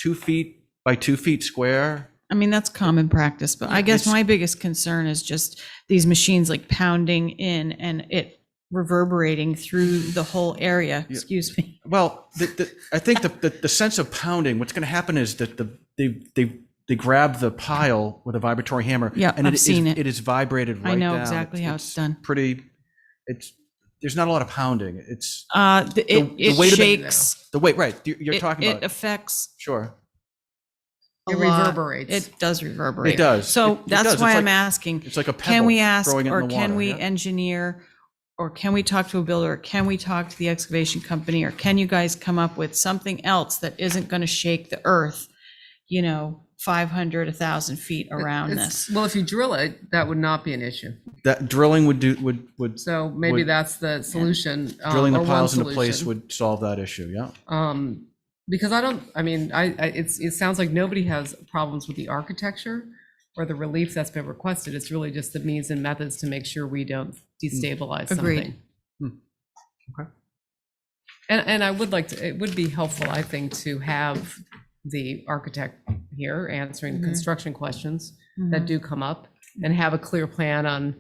2 feet by 2 feet square. I mean, that's common practice, but I guess It's- my biggest concern is just these machines like pounding in and it reverberating through the whole area. Excuse me. Well, I think the sense of pounding, what's going to happen is that they grab the pile with a vibratory hammer. Yeah, and I've seen it. It is vibrated right I know down. exactly how it's done. Pretty, there's not a lot of pounding. It's It weight of the- shakes. the weight, right, you're talking It about. affects Sure. a It lot. reverberates. It does reverberate. It does. So It that's does. why It's I'm like- asking, It's like a can we pebble ask, throwing it in or the can water, we yeah. engineer, or can we talk to a builder, or can we talk to the excavation company, or can you guys come up with something else that isn't going to shake the earth, 500, 1,000 feet around It's- this? Well, if you drill it, that would not be an issue. That drilling would So maybe Would- that's the solution. drilling or the one piles into place solution. would solve that issue, yeah. Because it sounds like nobody has problems with the architecture or the relief that's been requested. It's really just the means and methods to make sure we don't destabilize Agreed. something. Okay. And I would like to, it would be helpful, I think, to have the architect here answering the construction questions that do come up and have a clear plan on,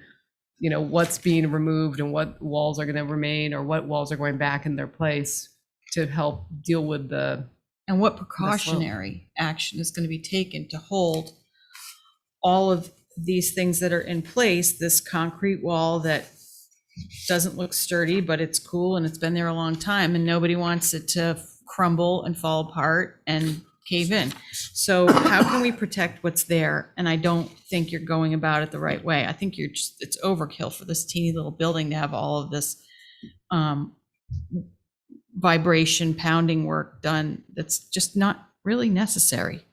what's being removed and what walls are going to remain or what walls are going back in their place to help deal with the, And what precautionary action is going to be taken to hold all of these things that are in place, this concrete wall that doesn't look sturdy, but it's cool and it's been there a long time and nobody wants it to crumble and fall apart and cave in. So how can we protect what's there? And I don't think you're going about it the right way. I think it's overkill for this teeny little building to have all of this vibration pounding work done that's just not really necessary.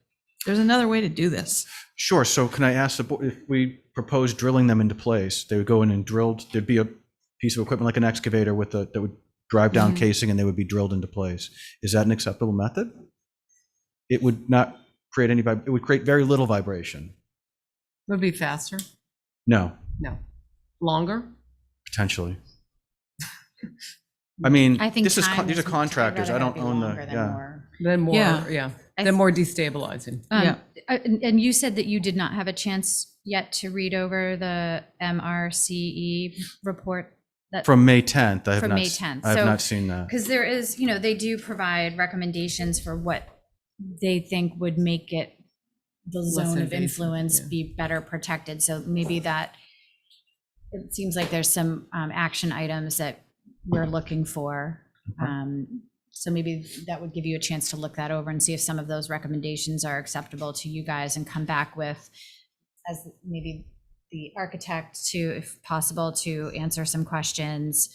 There's another way to do this. Sure, so can I ask the board, if we propose drilling them into place, they would go in and drilled, there'd be a piece of equipment like an excavator that would drive down casing and they would be drilled into place. Is that an acceptable method? It would not create it would create very little vibration. would be faster. No, No. Longer? potentially. I mean, I think these are time is- contractors. I'd I rather don't have it own longer than yeah. more. Then more, Yeah. then more destabilizing. Yeah. And you said that you did not have a chance yet to read over the MRCE report that. From May 10th, I have From not, May 10th. I have So- not seen that. Because there is, they do provide recommendations for what they think would make it, the Less zone of invasive, influence yeah. be better protected. So maybe that, it seems like there's some action items that we're looking for. So maybe that would give you a chance to look that over and see if some of those recommendations are acceptable to you guys and come back with, as maybe the architect to, if possible, to answer some questions,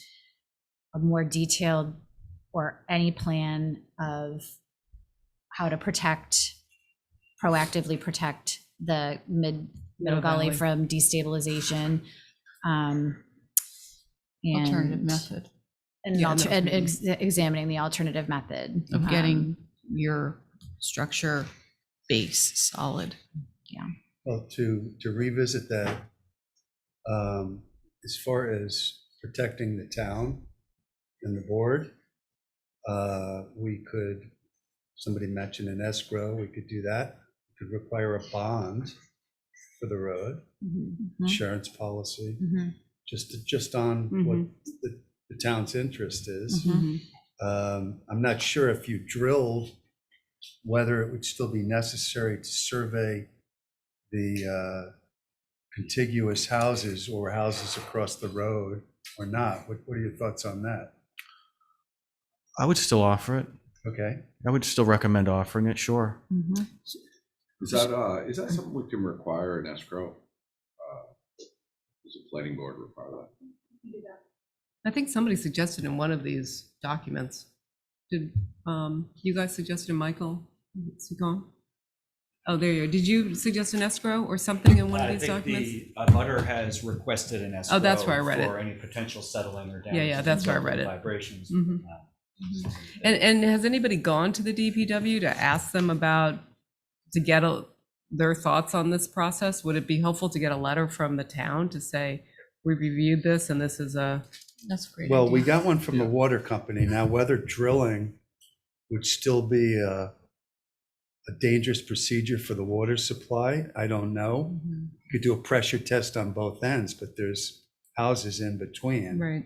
a more detailed or any plan of how to proactively protect the middle gully Valley. from destabilization. And Alternative method and, Yeah, and examining the alternative method of getting your structure base solid. Well, to revisit that, as far as protecting the town and the board, somebody mentioned an escrow, we could do that. We could require a bond for the road, insurance policy, just on what the town's interest is. I'm not sure if you drilled, whether it would still be necessary to survey the contiguous houses or houses across the road or not? What are your thoughts on that? I would still offer it. Okay, I would still recommend offering it, sure. Is that something we can require in escrow? Does the planning board require that? I think somebody suggested in one of these documents. Did you guys suggest it, Michael? Is he gone? Oh, there you are. Did you suggest an escrow or something in one of these documents? The butter has requested an escrow. Oh, that's where I read it. For any potential settling or damage. Yeah, that's where I read it. Vibrations. Mhm. And has anybody gone to the DPW to ask them about, to get their thoughts on this process? Would it be helpful to get a letter from the town to say, we reviewed this and this is a, That's great. well, we got one from the water company. Now, whether drilling would still be a dangerous procedure for the water supply, I don't know. You could do a pressure test on both ends, but there's houses in between. right?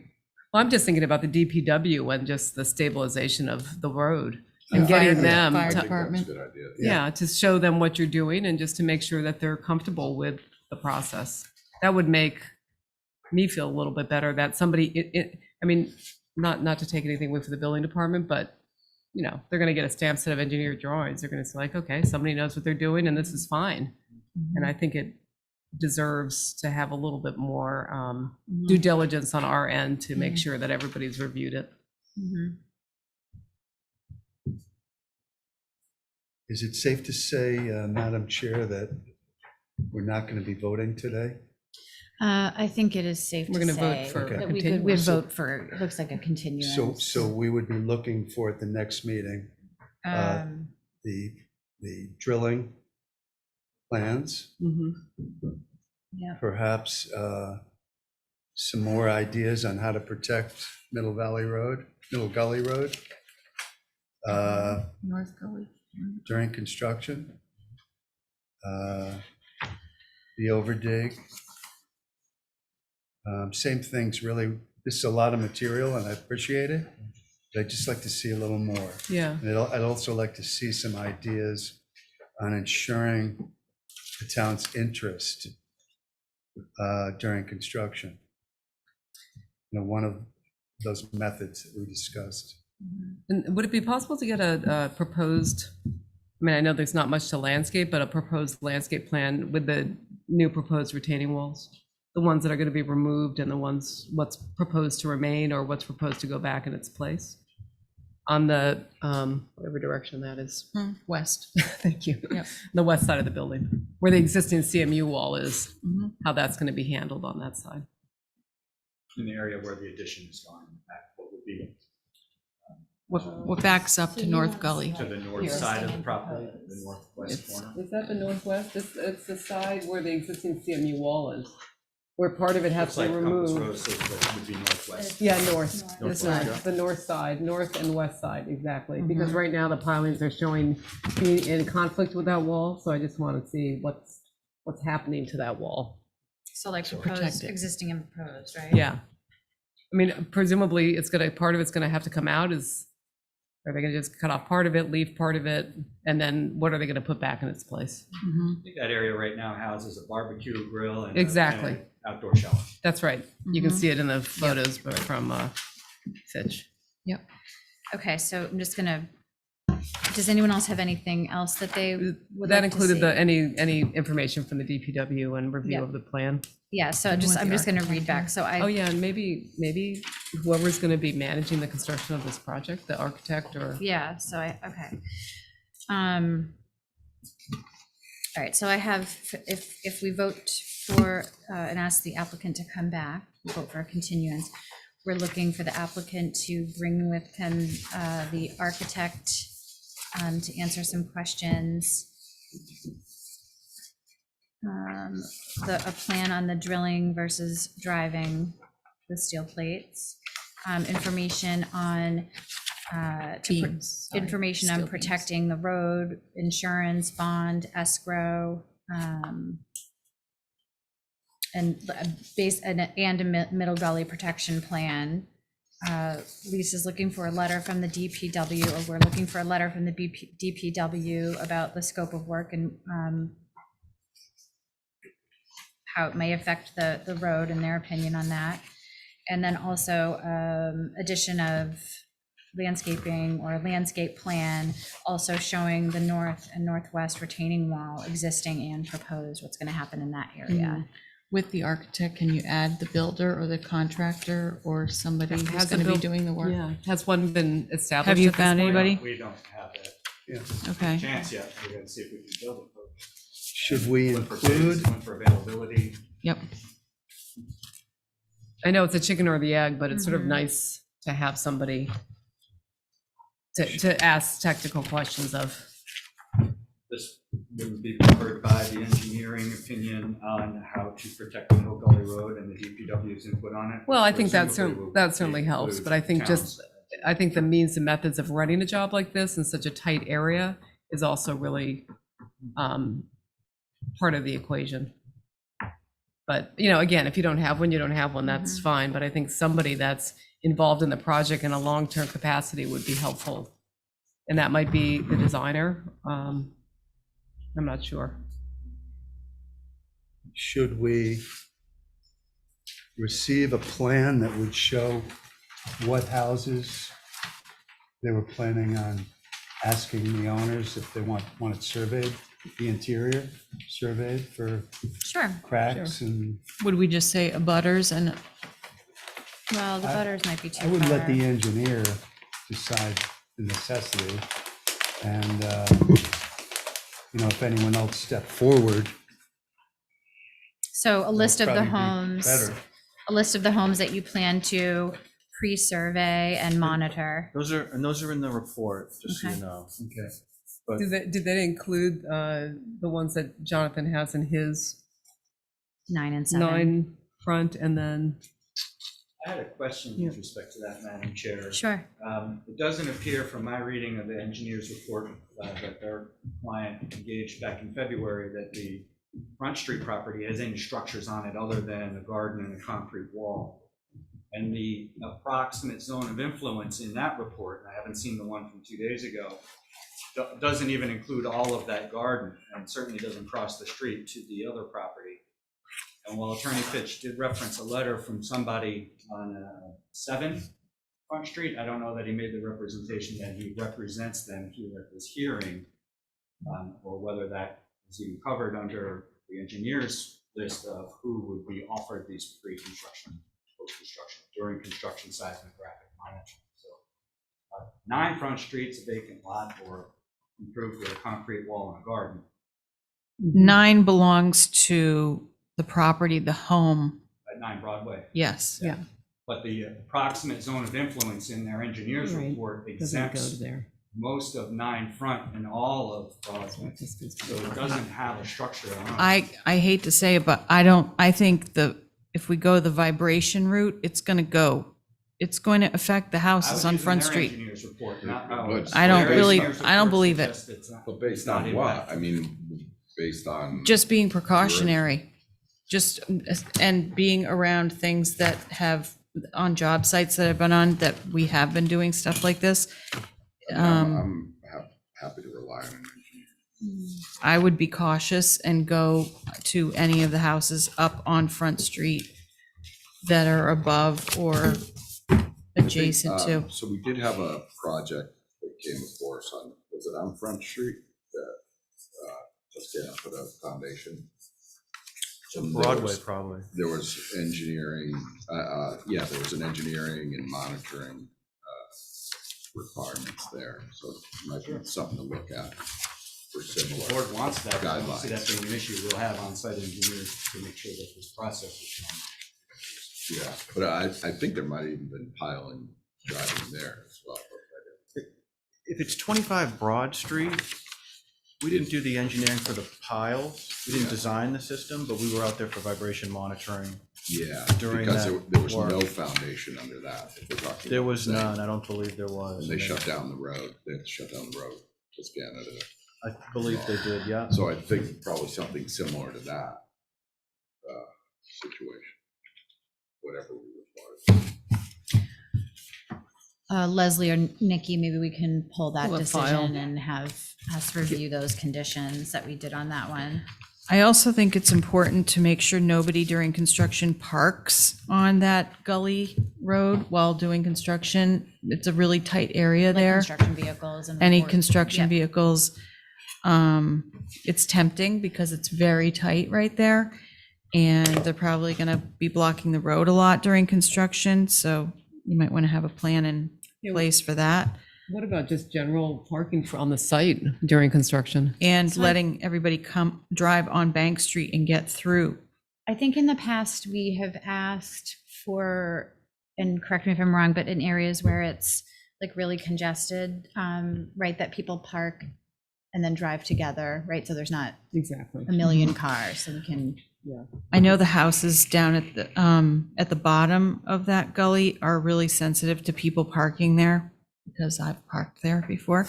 Well, I'm just thinking about the DPW and just the stabilization of the road and Yeah. getting Fire- them fire I to, think that's a department. good idea. yeah, to show them what you're doing and just to make sure that they're comfortable with the process. That would make me feel a little bit better that somebody, I mean, not to take anything away from the building department, but you know, they're going to get a stamped set of engineered drawings. They're going to say like, okay, somebody knows what they're doing and this is fine. And I think it deserves to have a little bit more due diligence on our end to make sure that everybody's reviewed it. Is it safe to say, Madam Chair, that we're not going to be voting today? I think it is safe We're to gonna vote say for that we continu- would vote for, it looks like a continuance. So we would be looking for at the next meeting, Um, the drilling plans, Mhm. Yeah, perhaps some more ideas on how to protect Middle Gully Road North Gully. during construction. The overdig. Same things, really. This is a lot of material and I appreciate it. But I'd just like to see a little more. Yeah, And I'd also like to see some ideas on ensuring the town's interest during construction. You know, one of those methods that we discussed. and would it be possible to get a proposed, I mean, I know there's not much to landscape, but a proposed landscape plan with the new proposed retaining walls? The ones that are going to be removed and the ones, what's proposed to remain or what's proposed to go back in its place? On the, whatever direction that is. West. Thank you. Yep. The west side of the building, where the existing CMU wall is, Mhm. how that's going to be handled on that side. In the area where the addition is gone, back what would be What backs up to North Gully? to the north side of the property, the northwest corner. Is that the northwest? It's the side where the existing CMU wall is, where part of it has Looks to like be Compass removed. Road says that it would be northwest. Yeah, north. This Northwest, is the north side, north and west side, exactly. Because right now the pilings are showing being in conflict with that wall, so I just want to see what's happening to that wall. so like protect proposed, it. existing and proposed, right? Yeah. I mean, presumably it's gonna, part of it's gonna have to come out. Are they gonna just cut off part of it, leave part of it, and then what are they gonna put back in its place? I think that area right now houses a barbecue grill and Exactly. and an outdoor shower. That's right. You can see it in the photos from Fitch. Okay, so I'm just gonna, does anyone else have anything else that they would That like to included see? the, any information from the DPW and review Yeah. of the plan. Yeah, so want I'm the just gonna read architect back, here. so Oh, yeah, and maybe whoever's gonna be managing the construction of this project, the architect or, yeah, so okay. All right, so I have, if we vote for, and ask the applicant to come back, vote for a continuance, we're looking for the applicant to bring with him the architect to answer some questions. A plan on the drilling versus driving the steel plates. Information on Beams, sorry, information on steel beams. protecting the road, insurance, bond, escrow, and a Middle Gully protection plan. Lisa's looking for a letter from the DPW, or we're looking for a letter from the DPW about the scope of work and how it may affect the road and their opinion on that. And then also addition of landscaping or landscape plan, also showing the north and northwest retaining wall, existing and proposed, what's going to happen in that area. With the architect, can you add the builder or the contractor or somebody who's Has going to be buil- doing the work? Yeah, has one been established? Have you at this found point? anybody? We don't have that Yeah. Okay. chance yet. We're gonna see if we can build it first. Should we Look for bids, include, look for availability. Yep. I know it's a chicken or the egg, but it's sort of nice to have somebody to ask technical questions of. This would be covered by the engineering opinion on how to protect Middle Gully Road and the DPW's input on it. Well, I think that Presumably will that certainly helps, include but I think towns. I think the means and methods of running a job like this in such a tight area is also really part of the equation. But, you know, again, if you don't have one, you don't have one, that's fine. But I think somebody that's involved in the project in a long-term capacity would be helpful. And that might be the designer. I'm not sure. should we receive a plan that would show what houses they were planning on asking the owners if they want it surveyed, the interior surveyed for Sure. cracks and Would we just say abutters and, Well, the butters might be too I far. would let the engineer decide the necessity. And, if anyone else stepped forward. So a list of the probably be homes, better. a list of the homes that you plan to pre-survey and monitor. Those are in the report, just so you Okay. know. Okay. But Did that include the ones that Jonathan has in his 9 and 7. 9 front and then? I had a question Yeah. with respect to that, Madam Chair. Sure. It doesn't appear from my reading of the engineer's report that their client engaged back in February that the Front Street property has any structures on it other than a garden and a concrete wall. And the approximate zone of influence in that report, and I haven't seen the one from 2 days ago, doesn't even include all of that garden and certainly doesn't cross the street to the other property. And while Attorney Fitch did reference a letter from somebody on 7 Front Street, I don't know that he made the representation that he represents them here at this hearing, or whether that is even covered under the engineer's list of who would be offered these pre-construction, post-construction, during construction seismographic monitoring. So 9 Front Street's a vacant lot or improved with a concrete wall and a garden. 9 belongs to the property, the home, At 9 Broadway. yes. Yeah. But the approximate zone of influence in their engineer's Right. report Doesn't go exempts to there. most of 9 Front and all of Broadway. So it doesn't have a structure on it. I hate to say it, but I think if we go the vibration route, it's going to affect the I houses was on using Front their Street. engineer's report, not But- ours. I don't Their really- engineer's I don't report believe it. suggests it's not- But based it's not on what? impactful. I mean, based on. Just being precautionary, just, and being around things that have, on job sites that I've been on, that we have been doing stuff like this. I'm happy to rely on an engineer. I would be cautious and go to any of the houses up on Front Street that are above or adjacent to. So we did have a project that came before us on, was it on Front Street? That just put a foundation. And there Broadway, was- probably. There was engineering, there was an engineering and monitoring requirements there. So it might be something to look at for If the similar. board wants that, I don't see that Guidelines. being an issue. We'll have on-site engineers to make sure that this process is done. Yeah, but I think there might even been piling driving there as well. If it's 25 Broad Street, we didn't do the engineering for the piles. We didn't Yeah. design the system, but we were out there for vibration monitoring. Yeah, During because that there was no work. foundation under that. if we're talking There about was saying. none. I don't believe there was. And they shut down the road. They had to shut down the road to scan it. I believe they did, yeah. So I think probably something similar to that situation, whatever we required. Leslie or Nikki, maybe we can pull that Pull a file. decision and have us review those conditions that we did on that one. I also think it's important to make sure nobody during construction parks on that gully road while doing construction. It's a really tight area Like there. construction vehicles and. Any or- construction Yep. vehicles. It's tempting because it's very tight right there. And they're probably going to be blocking the road a lot during construction. So you might want to have a plan in Yeah. place for that. What about just general parking on the site during construction? And letting everybody come drive on Bank Street and get through. I think in the past, we have asked for, and correct me if I'm wrong, but in areas where it's like really congested, right, that people park and then drive together, right? So there's not Exactly. a million cars, so we can, I know the houses down at the bottom of that gully are really sensitive to people parking there because I've parked there before.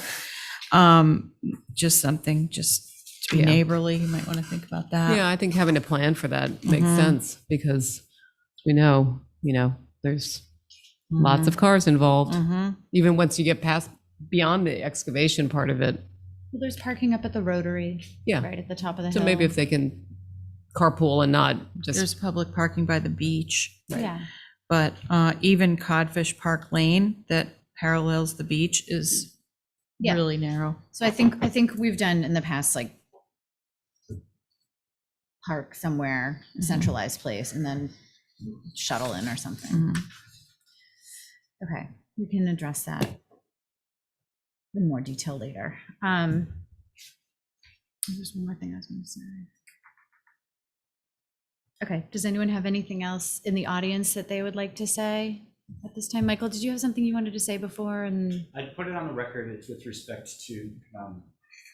Just something, just to be Yeah. neighborly, you might want to think about that. Yeah, I think having a plan for that makes Mhm. sense because we know, there's lots of cars involved. Mhm. Even once you get past beyond the excavation part of it. well, there's parking up at the Rotary, Yeah. right at the top of the So hill. maybe if they can carpool and not There's just, public parking by the beach, Yeah, but even Codfish Park Lane that parallels the beach is Yeah. really narrow. so I think we've done in the past, like, park somewhere, a centralized place, and then shuttle in or something. Mhm. Okay, we can address that in more detail later. There's one more thing I was going to say. Okay, does anyone have anything else in the audience that they would like to say at this time? Michael, did you have something you wanted to say before? And I'd put it on the record, it's with respect to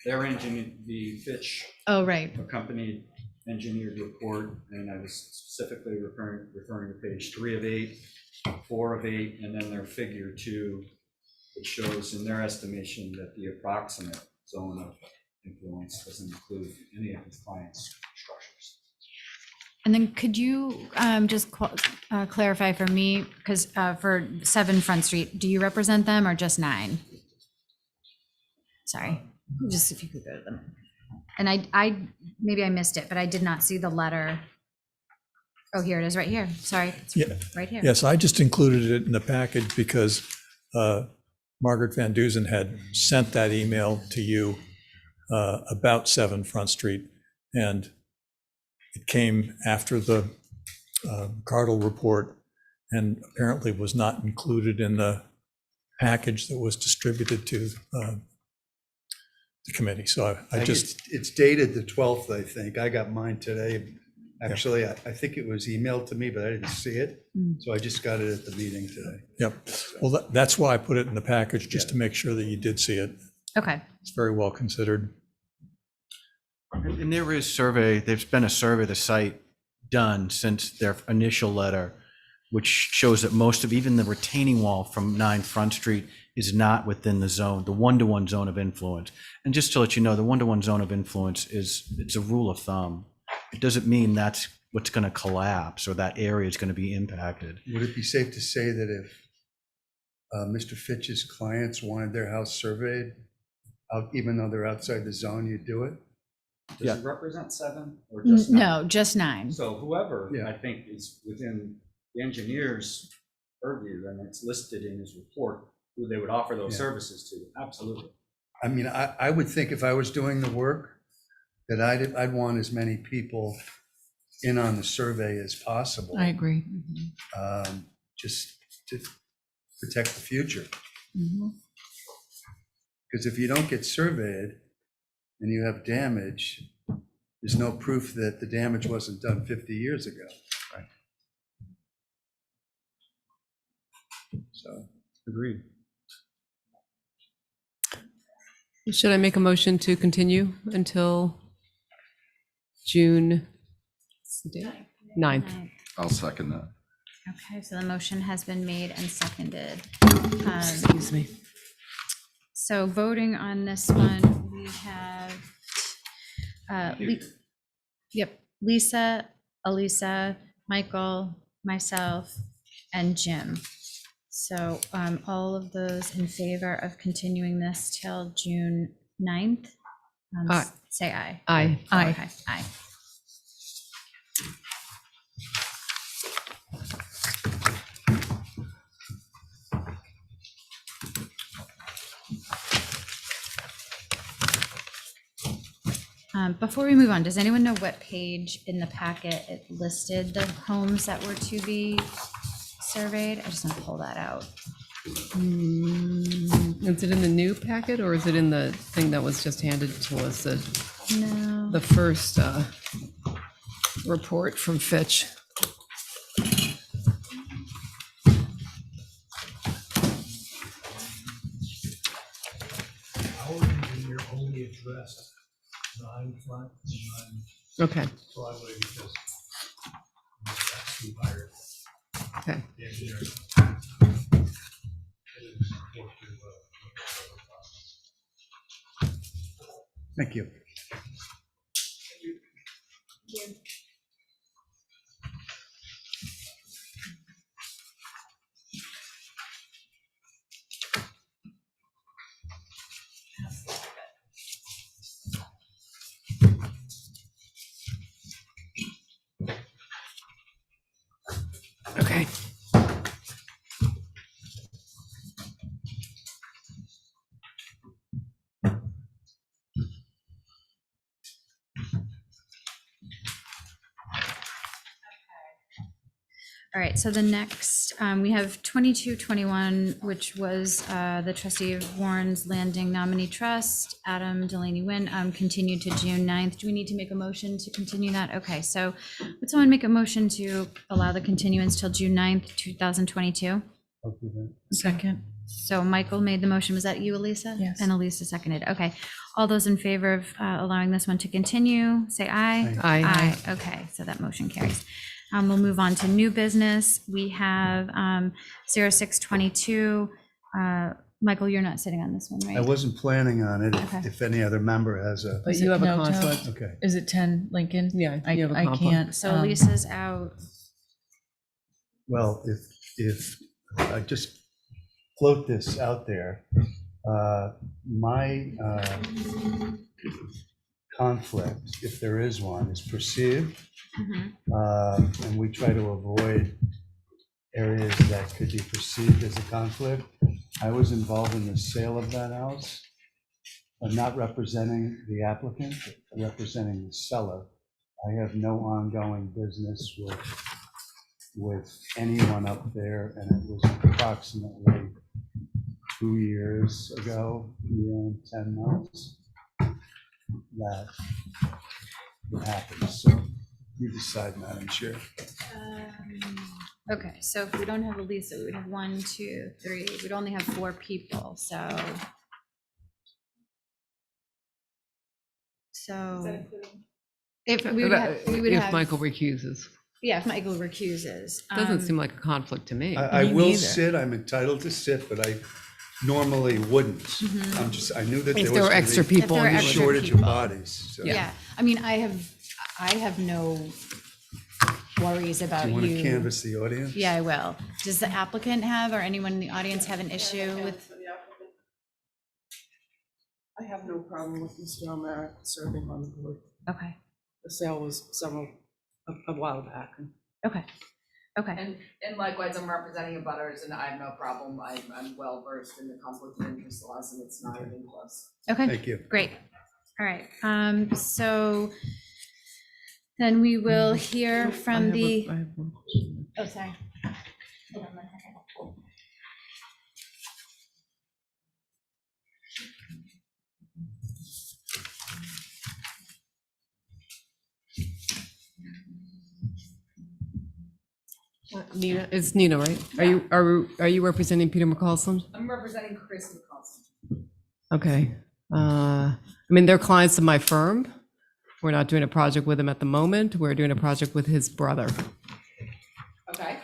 their engineer, the Fitch oh, right. accompanied engineered report, and I was specifically referring to page 3 of 8, 4 of 8, and then their figure 2, which shows in their estimation that the approximate zone of influence doesn't include any of his clients' structures. And then could you just clarify for me, because for 7 Front Street, do you represent them or just 9? Sorry, just if you could go to them. And I maybe I missed it, but I did not see the letter. Oh, here it is, right here. Sorry, it's Yeah. right here. Yes, I just included it in the package because Margaret Van Duzen had sent that email to you about 7 Front Street. And it came after the Cardle report and apparently was not included in the package that was distributed to the committee. So I just, It's dated the 12th, I think. I got mine today. Actually, I think it was emailed to me, but I didn't see it. So I just got it at the meeting today. yep. Well, that's why I put it in the package, just to make sure that you did see it. Okay. It's very well considered. And there is there's been a survey of the site done since their initial letter, which shows that most of even the retaining wall from 9 Front Street is not within the zone, the 1-to-1 zone of influence. And just to let you know, the 1-to-1 zone of influence it's a rule of thumb. It doesn't mean that's what's going to collapse or that area is going to be impacted. Would it be safe to say that if Mr. Fitch's clients wanted their house surveyed, even though they're outside the zone, you'd do it? Does it represent 7 or just 9? No, just 9. So whoever, Yeah. I think, is within the engineer's purview, and it's listed in his report, who they would offer those Yeah. services to, absolutely. I mean, I would think if I was doing the work, that I'd want as many people in on the survey as possible. I agree. Just to protect the future. Mhm. Because if you don't get surveyed and you have damage, there's no proof that the damage wasn't done 50 years ago. Right. So, Agreed. should I make a motion to continue until June 9th? I'll second that. Okay, so the motion has been made and seconded. Excuse me. So voting on this one, we have, Lisa, Elisa, Michael, myself, and Jim. So all of those in favor of continuing this till June 9th, Aye. say aye. Aye. Aye. Okay, aye. Before we move on, does anyone know what page in the packet it listed the homes that were to be surveyed? I just want to pull that out. Is it in the new packet or is it in the thing that was just handed to us? No. The first report from Fitch. Our engineer only addressed 9 front and 9 Okay, driveway because that's who hired okay. the engineer. Thank you. Okay. All right, so the next, we have 2221, which was the trustee of Warren's Landing nominee trust, Adam Delaney Wynn, continued to June 9th. Do we need to make a motion to continue that? Okay, so would someone make a motion to allow the continuance till June 9th, 2022? I'll do that. Second. So Michael made the motion. Was that you, Elisa? Yes. And Elisa seconded. Okay. All those in favor of allowing this one to continue, say aye. Aye. Aye. Okay, so that motion carries. We'll move on to new business. We have 0622. Michael, you're not sitting on this one, I right? wasn't planning on it. Okay. If any other member has a, But you have a No, conflict. okay. Is it 10 Lincoln? Yeah, I you have a I conflict. can't. So Lisa's out. Well, if I just float this out there, my conflict, if there is one, is perceived. And we try to avoid areas that could be perceived as a conflict. I was involved in the sale of that house, but not representing the applicant, but representing the seller. I have no ongoing business with anyone up there, and it was approximately 2 years ago, year and 10 months, that it happened. So you decide, Madam Chair. Okay, so if we don't have Elisa, we would have 1, 2, 3. We'd only have 4 people, so. If we would have, we would If have, Michael recuses. yeah, if Michael recuses. Doesn't seem like a conflict to me. I Me will neither. sit, I'm entitled to sit, but I normally wouldn't. I knew that If there there was were extra gonna be people. If there a were you would- extra shortage of people. bodies. So do Yeah, I mean, I have no worries about you want to you. canvass the audience? Yeah, I will. Does the applicant have, or anyone in the audience have an issue with? I have no problem with Mr. O'Mara serving on the board. Okay, The sale was a while back. okay, okay. And likewise, I'm representing abutters and I have no problem. I'm well versed in the conflict of interest laws and it's not even close. Okay, Thank you. great. All right, so then we will hear from the, I have one question. oh, sorry. Nina, it's Nina, right? Are you representing Peter McCausland? I'm representing Chris McCausland. Okay. I mean, they're clients of my firm. We're not doing a project with him at the moment. We're doing a project with his brother. Okay.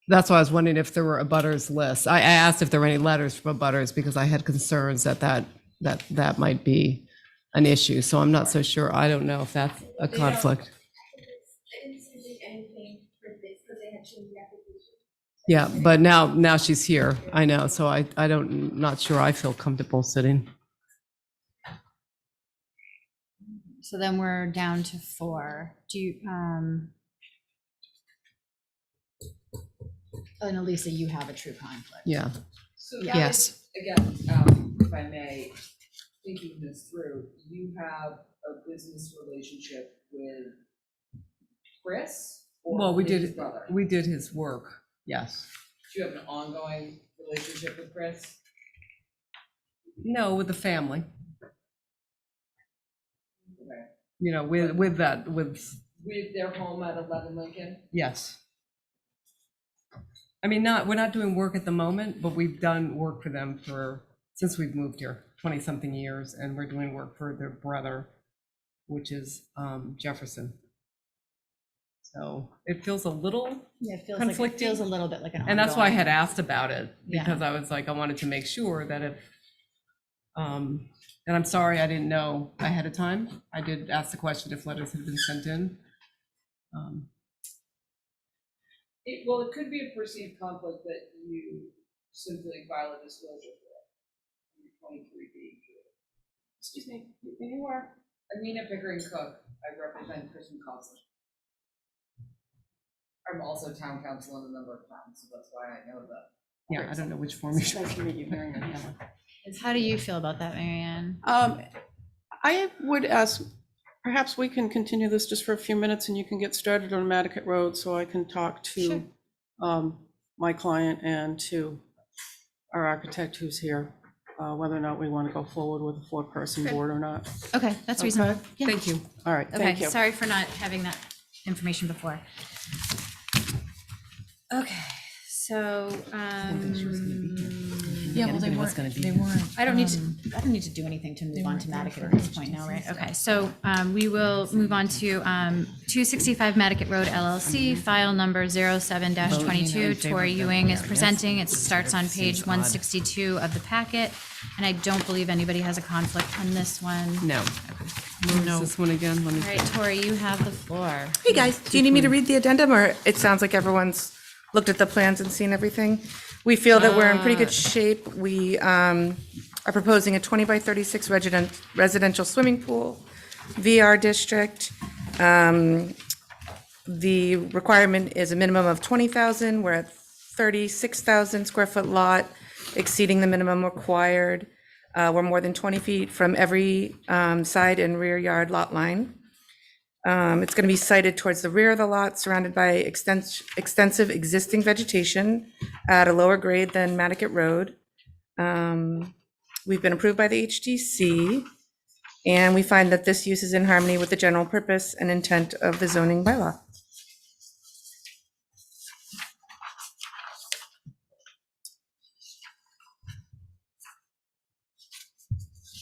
That's why I was wondering if there were abutters lists. I asked if there were any letters from abutters because I had concerns that might be an issue. So I'm not so sure. I don't know if that's a conflict. Yeah, but now she's here. I know. So not sure I feel comfortable sitting. So then we're down to 4. Do you, and Elisa, you have a true conflict. Yeah. So Yes. again, if I may, thinking this through, you have a business relationship with Chris? Or Well, we with his did, brother? we did his work, yes. Do you have an ongoing relationship with Chris? No, with the family, Okay. you know, with that, with, With their home at 11 Lincoln? yes. I mean, we're not doing work at the moment, but we've done work for them since we've moved here, 20-something years, and we're doing work for their brother, which is Jefferson. So it feels a little Yeah, it feels conflicting. Feels a little bit like an And that's why I ongoing- had asked about it, Yeah. because I was like, I wanted to make sure that if, and I'm sorry, I didn't know ahead of time. I did ask the question if letters had been sent in. Well, it could be a perceived conflict that you simply file a disclosure for 23B. Excuse me, you are Amina Pickering Cook. I represent Kristen Consley. I'm also town council in a number of towns, so that's why I know that. Yeah, I don't know which form you should. Nice to meet you, Mary Ann. How do you feel about that, Marianne? I would ask, perhaps we can continue this just for a few minutes and you can get started on Nantucket Road so I can talk to my client and to our architect who's here, whether or not we want to go forward with a 4-person board or not. Okay, that's reasonable. Yeah. Thank you. All right, thank Okay, you. sorry for not having that information before. Okay, so, Yeah, well, they weren't. I don't need to do anything to move on to Matticat at this point now, right? Okay, so we will move on to 265 Matticat Road LLC, file number 07-22. Tori Ewing is presenting. It starts on page 162 of the packet, and I don't believe anybody has a conflict on this one. No. Where's this one again? Let me. All right, Tori, you have the floor. Hey, guys, do you need me to read the addendum, or it sounds like everyone's looked at the plans and seen everything? We feel that we're in pretty good shape. We are proposing a 20 by 36 residential swimming pool, VR district. The requirement is a minimum of 20,000. We're at 36,000 square foot lot, exceeding the minimum required. We're more than 20 feet from every side and rear yard lot line. It's going to be sited towards the rear of the lot, surrounded by extensive existing vegetation at a lower grade than Matticat Road. We've been approved by the HDC, and we find that this use is in harmony with the general purpose and intent of the zoning bylaw.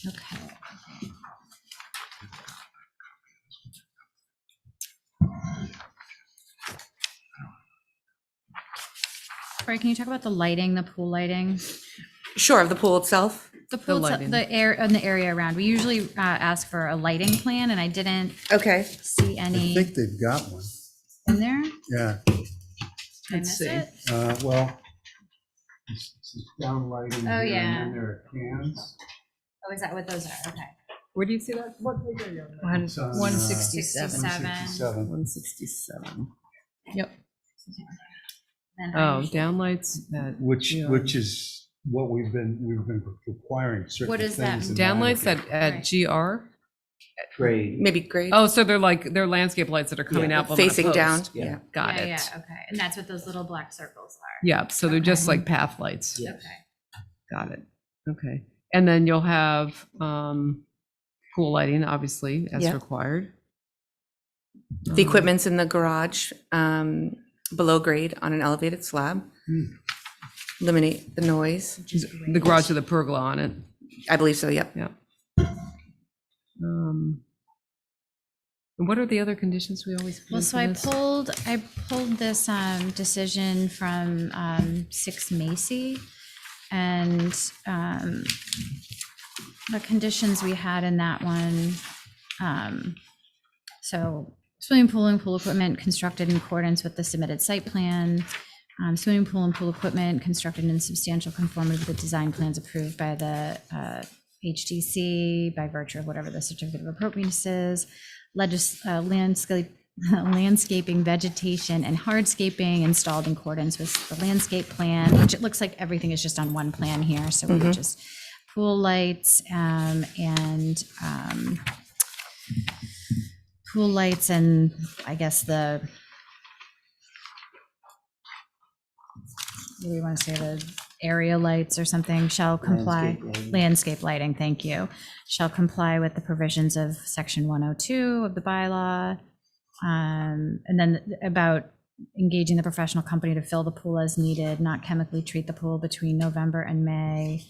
Okay. Tori, can you talk about the lighting, the pool lighting? Sure, of the pool itself. The pool, lighting. the air, and the area around. We usually ask for a lighting plan, and I didn't Okay. see I any think they've got one. in there. Yeah, Did I Let's miss see. it? well, this is downlighting Oh, here, yeah. and then there are cans. Oh, is that what those are? Okay. Where do you see that? What page are you on? It's on, 167. 167. 167. Yep. Then Oh, I- downlights at. Which GR. is what we've been requiring certain What things. does that in Downlights Nantucket. at Right. GR? Grade. Maybe great. Oh, so they're landscape lights that are coming out. but on a Facing down, post. yeah. Got Yeah, it. yeah, okay. And that's what those little black circles are. Yeah, so they're just like path lights. Okay. Got it. Okay. And then you'll have pool lighting, obviously, as Yeah. required. The equipment's in the garage, below grade on an elevated slab. Eliminate the noise. The garage with a pergola on it. I believe so, yep. Yeah. And what are the other conditions we always put Well, in so for I this? pulled this decision from 6 Macy, and the conditions we had in that one. So swimming pool and pool equipment constructed in accordance with the submitted site plan. Swimming pool and pool equipment constructed in substantial conformity with the design plans approved by the HDC by virtue of whatever the certificate of appropriateness is. Landscaping, vegetation, and hardscaping installed in accordance with the landscape plan, which it looks like everything is just on one plan here, so we would just pool lights, pool lights and I guess what do we want to say, the area lights or something shall comply. Landscape lighting, thank you. Shall comply with the provisions of section 102 of the bylaw. And then about engaging the professional company to fill the pool as needed, not chemically treat the pool between November and May.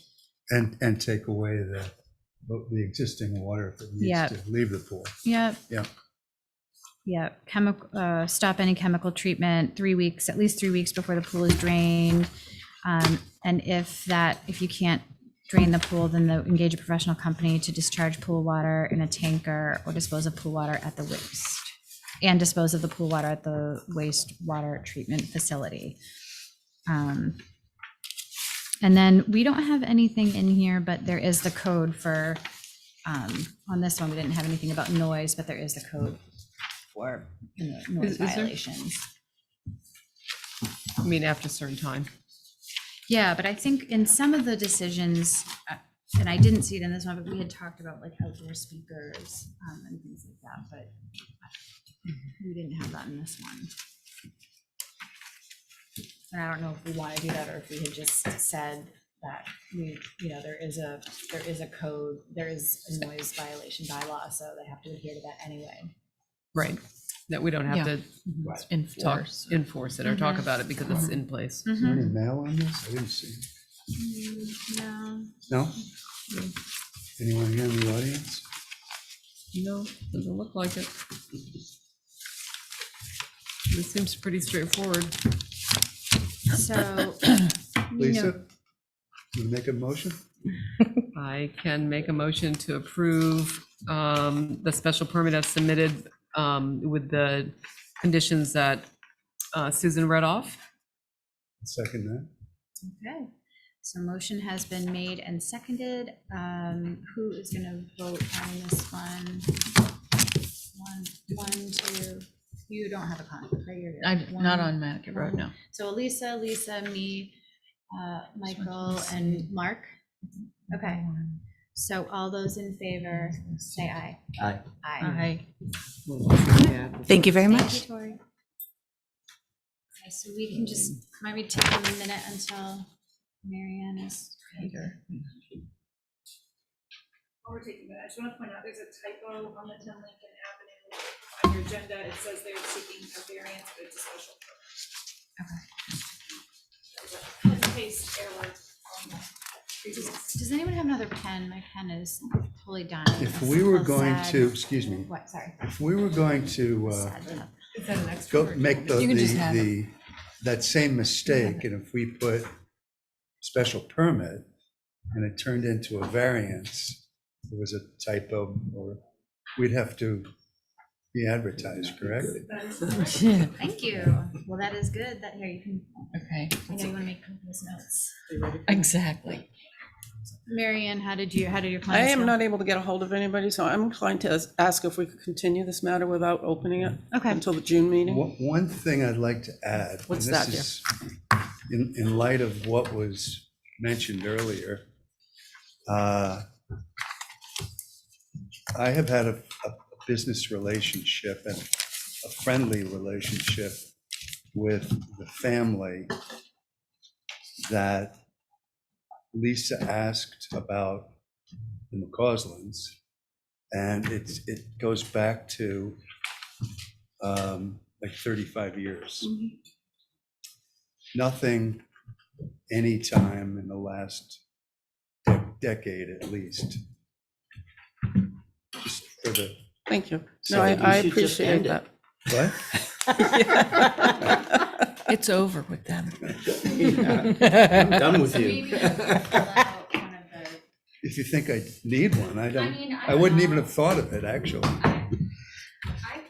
And take away the existing water if it needs to leave the pool. Yep. Yeah. Yeah, stop any chemical treatment 3 weeks, at least 3 weeks before the pool is drained. And if you can't drain the pool, then engage a professional company to discharge pool water in a tanker or dispose of pool water at the waste. And dispose of the pool water at the wastewater treatment facility. And then we don't have anything in here, but there is the code for, on this one, we didn't have anything about noise, but there is the code for noise Is there? violations. I mean, after a certain time. Yeah, but I think in some of the decisions, and I didn't see it in this one, but we had talked about like outdoor speakers and things like that, but we didn't have that in this one. And I don't know if we want to do that or if we had just said that there is a code, there is a noise violation bylaw, so they have to adhere to that anyway. Right. That we don't have to enforce it or talk about it because it's in place. Is there any mail on this? I didn't see. No. No? Anyone here in the audience? No, doesn't look like it. This seems pretty straightforward. So, Lisa, you make a motion? I can make a motion to approve the special permit as submitted with the conditions that Susan read off. Second that. Okay, so motion has been made and seconded. Who is going to vote on this one? One, two. You don't have a conflict, right? You're good. Not on Nantucket Road, no. So Elisa, Lisa, me, Michael, and Mark. Okay. So all those in favor, say aye. Aye. Aye. Thank you very Thank much. you, Tori. Okay, so we can just, might we take a minute until Marianne is here? While we're taking that, I just want to point out, there's a typo on the 10 Lincoln Avenue. On your agenda, it says they're seeking a variance, but it's a special permit. There's a paste error on the previous. Does anyone have another pen? My pen is totally done. If we were going to, excuse me, What, sorry. if we were going to Sad. Is that an extra? go make that same mistake, and if we put special permit and it turned into a variance, it was a typo, or we'd have to be advertised, correct? Thank you. Well, that is good. That here you can, Okay, I know you want to make copious notes. exactly. Marianne, how did your I plans am go? not able to get a hold of anybody, so I'm inclined to ask if we could continue this matter without opening it Okay. until the June meeting. One thing I'd like to add. What's and this that, is in light of what was mentioned earlier, I have had a business relationship and a friendly relationship with the family that Lisa asked about the McCauslands, and it goes back to like 35 years. Nothing anytime in the last decade at least. Just for the, Thank you. So No, you I should just appreciate end that. what? It's over with them. I'm done with So you. maybe we'll pull out one of the, If you think I need one, I I mean, I wouldn't even have thought of it, actually. I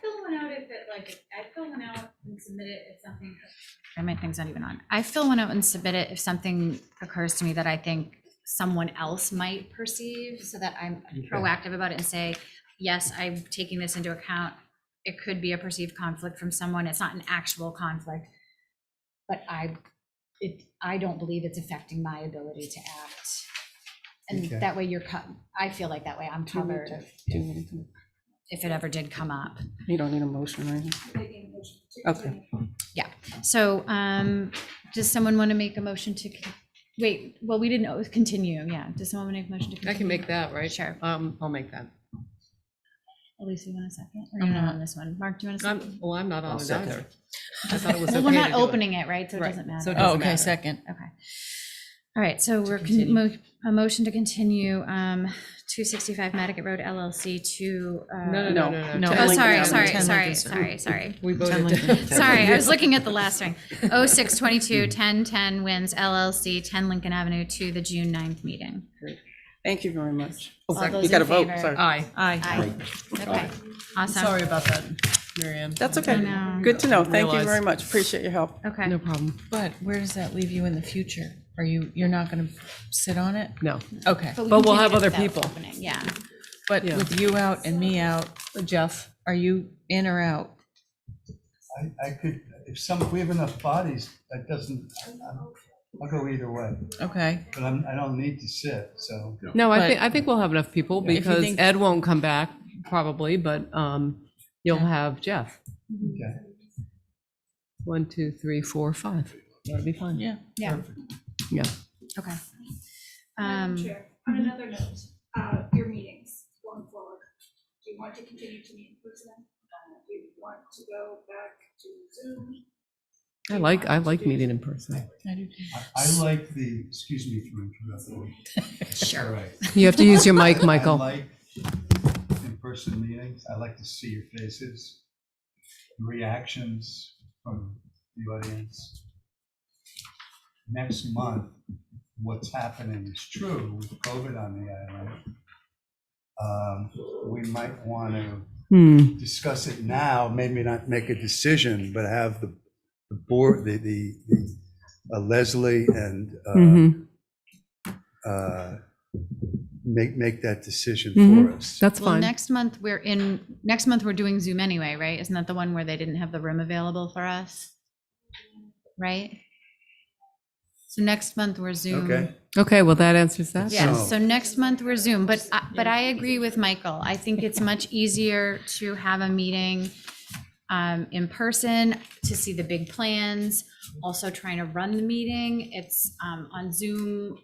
fill one out if it, like, I fill one out and submit it if something, my thing's not even on. I fill one out and submit it if something occurs to me that I think someone else might perceive, so that I'm proactive about it and say, yes, I'm taking this into account. It could be a perceived conflict from someone. It's not an actual conflict, but I don't believe it's affecting my ability to act And Okay. that way I feel like that way I'm covered if it ever did come up. You don't need a motion or anything. Okay. Yeah, so, does someone want to make a motion to, wait, well, we didn't know, continue, yeah. Does someone want to make a motion to continue? I can make that, right? Sure. I'll make that. Elise, you want a second? Or you're not on this one? Mark, do you want a second? I'm not on I'll it second. either. I thought it was Well, we're okay not to do it. opening it, right? So it Right, doesn't matter. so it Oh, doesn't okay, matter. second. Okay. All right, so we're continue. a motion to continue 265 Matticat Road LLC to. No. No. Oh, 10 sorry, Lincoln sorry, Avenue. sorry. We 10 voted. Lincoln. Sorry, I was looking at the last one. 0622 1010 Wins LLC, 10 Lincoln Avenue to the June 9th meeting. Thank you very much. Oh, All those you got to in vote, favor? sorry. Aye. Aye. Okay, awesome. Sorry about that, Marianne. That's I okay. know. Good to know. Thank you Realize. very much. Appreciate your help. Okay. No problem. But where does that leave you in the future? You're not going to sit on it? No, Okay. we But we'll continue have other without people. opening, yeah. But Yeah. with you out and me out, Jeff. are you in or out? I could, if we have enough bodies, that doesn't, I'll go either way, Okay. but I don't need to sit, so. No, But- I think we'll have enough people If you because think- Ed won't come back probably, but you'll have Jeff. Okay. 1, 2, 3, 4, 5. That'll be fun. Yeah. Yeah, Yeah. okay. Madam Chair, on another note, your meetings going forward, do you want to continue to meet in person? Do you want to go back to Zoom? I like meeting in person. I like excuse me for interrupting. Sure. All right. You have to use your mic, I Michael. like in-person meetings. I like to see your faces, reactions from the audience. Next month, what's happening is true with COVID on the island. We might want to discuss it now, maybe not make a decision, but have the board, Leslie and make that decision for us. That's Well, fine. next month we're doing Zoom anyway, right? Isn't that the one where they didn't have the room available for us? Right? So next month we're Zoom. Okay. Okay, well, that answers that. Yes, So- so next month we're Zoom, but I agree with Michael. I think it's much easier to have a meeting in person to see the big plans. Also trying to run the meeting, it's on Zoom.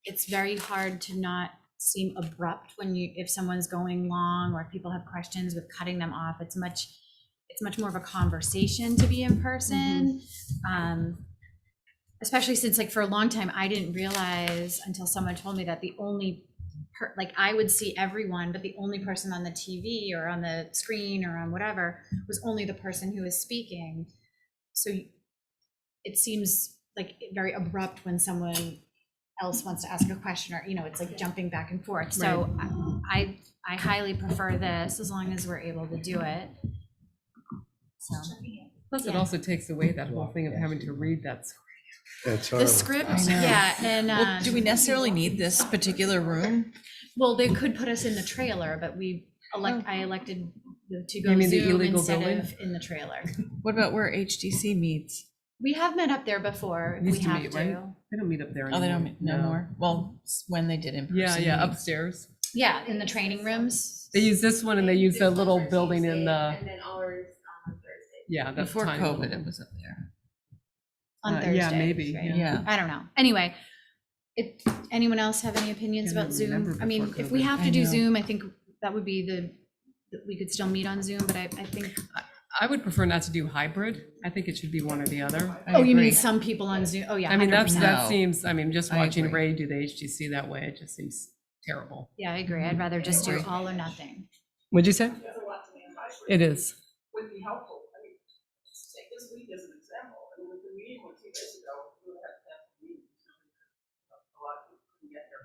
It's very hard to not seem abrupt if someone's going long or if people have questions with cutting them off. It's much more of a conversation to be in person. Especially since, like, for a long time, I didn't realize until someone told me that the only I would see everyone, but the only person on the TV or on the screen or on whatever was only the person who was speaking. So it seems like very abrupt when someone else wants to ask a question, or, it's like jumping back and forth. So I highly prefer this as long as we're able to do it. So Plus, it also takes away that whole thing of having to read that. That's the horrible. script, I know. yeah, and Well, do we necessarily need this particular room? well, they could put us in the trailer, but I elected to go You mean the Zoom illegal instead building? of in the trailer. What about where HDC meets? We have met up there before. If we Used to have meet, to. right? They don't meet up there anymore. Oh, they don't meet no more? Well, when they did in person. Yeah, meetings. upstairs. Yeah, in the training rooms. They use this one and they use the little building in the, And then ours on Thursday. yeah, that's Before tiny COVID, little- it was up there. On Thursdays, yeah, maybe, right? yeah. I don't know. Anyway, anyone else have any opinions Can't about even remember Zoom? I mean, before if we COVID. have I to do know. Zoom, I think that would be we could still meet on Zoom, but I think, I would prefer not to do hybrid. I think it should be one or the other. I oh, you agree. mean some people on Zoom? Oh, yeah. I mean, 100%. that No. seems, just I watching agree. Ray do the HGC that way, it just seems terrible. Yeah, I agree. I'd rather just do all or nothing. What'd you say? There's a lot to manage. It is. Would be helpful. I mean, just take this week as an example. I mean, with the meeting 2 days ago, we would have to have a meeting. A lot of people couldn't get here.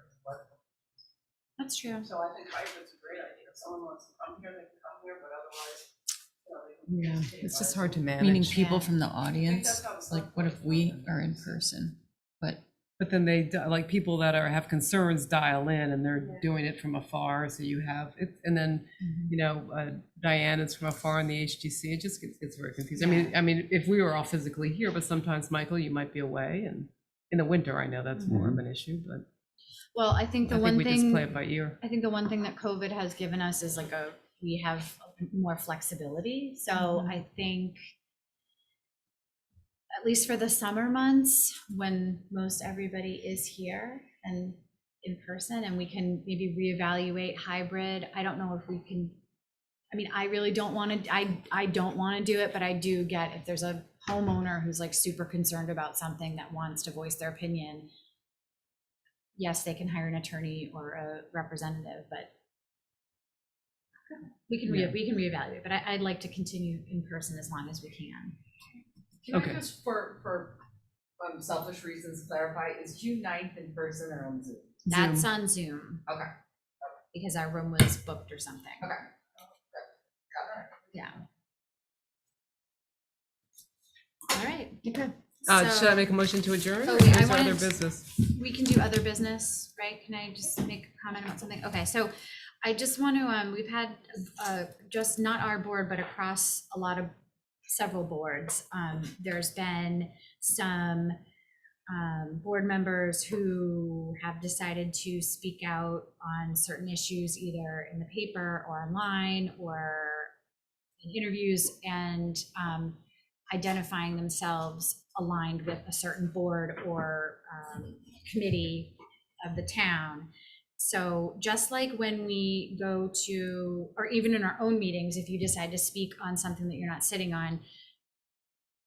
That's true. So I think hybrid's a great idea. If someone wants to come here, they can come here, but otherwise, they can. Yeah, it's just hard to manage. Meaning people Yeah. from the audience, like what if we are in person? But then like people that have concerns dial in and they're doing it from afar. So you have it, and then, Diane is from afar in the HGC. It just gets very confusing. I mean, if we were all physically here, but sometimes, Michael, you might be away, and in the winter, I know that's more of an issue, but. Well, I think the I one think we just play thing, it by ear. I think the one thing that COVID has given us is like we have more flexibility. So I think at least for the summer months, when most everybody is here and in person, and we can maybe reevaluate hybrid. I don't know if we can, I mean, I really don't want to, I don't want to do it, but I do get if there's a homeowner who's like super concerned about something that wants to voice their opinion, yes, they can hire an attorney or a representative, but we can reevaluate, but I'd like to continue in person as long as we can. Can Okay. I just, for selfish reasons, clarify, is June 9th in person or on Zoom? That's on Zoom Okay, because our room was booked or something. okay. Yeah. All right. Okay. So- Should I make a motion to adjourn? Oh, or wait, is I there other wanted- business? We can do other business, right? Can I just make a comment about something? Okay, so I just want to, we've had just not our board, but across several boards. There's been some board members who have decided to speak out on certain issues, either in the paper or online or in interviews, and identifying themselves aligned with a certain board or committee of the town. So just like when we go to, or even in our own meetings, if you decide to speak on something that you're not sitting on,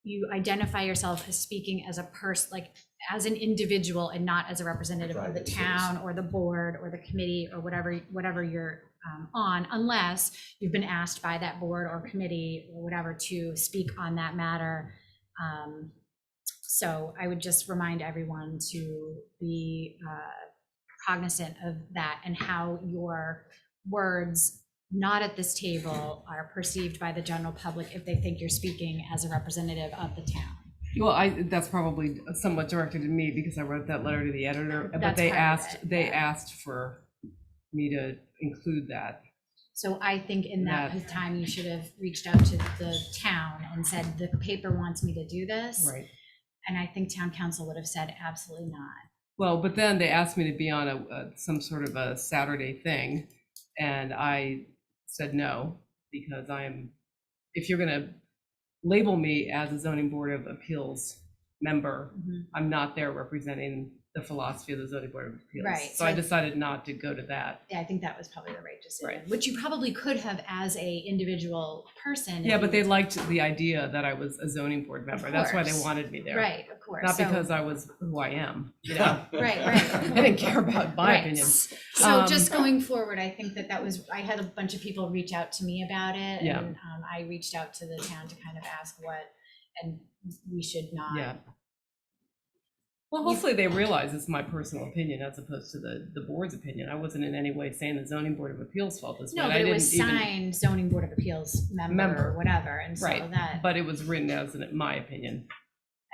you identify yourself as speaking as a person, like as an individual, and not as a representative of the town or the board or the committee or whatever you're on, unless you've been asked by that board or committee or whatever to speak on that matter. So I would just remind everyone to be cognizant of that and how your words not at this table are perceived by the general public if they think you're speaking as a representative of the town. Well, that's probably somewhat directed at me because I wrote that letter to the editor, but That's they part of it, they yeah. asked for me to include that. So I think in that That- time, you should have reached out to the town and said, the paper wants me to do this. Right. And I think town council would have said, absolutely not. Well, but then they asked me to be on some sort of a Saturday thing, and I said no, because if you're gonna label me as a zoning board of appeals member, I'm not there representing the philosophy of the zoning board of appeals. Right, So I so- decided not to go to that. Yeah, I think that was probably the right decision, Right. which you probably could have as a individual person. Yeah, if but you- they liked the idea that I was a zoning board member. That's why they course. wanted me there. Right, of course. Not So- because I was who I am, you know? Right. I didn't care about my Right. opinion. So just going forward, I think that was, I had a bunch of people reach out to me about it. Yeah. And I reached out to the town to kind of ask and we should not. Yeah. Well, hopefully they realize it's my personal opinion as opposed to the board's opinion. I wasn't in any way saying the zoning board of appeals felt this way. No, but I it was didn't even- signed zoning board of appeals member or whatever, and so Right, that, but it was written as my opinion.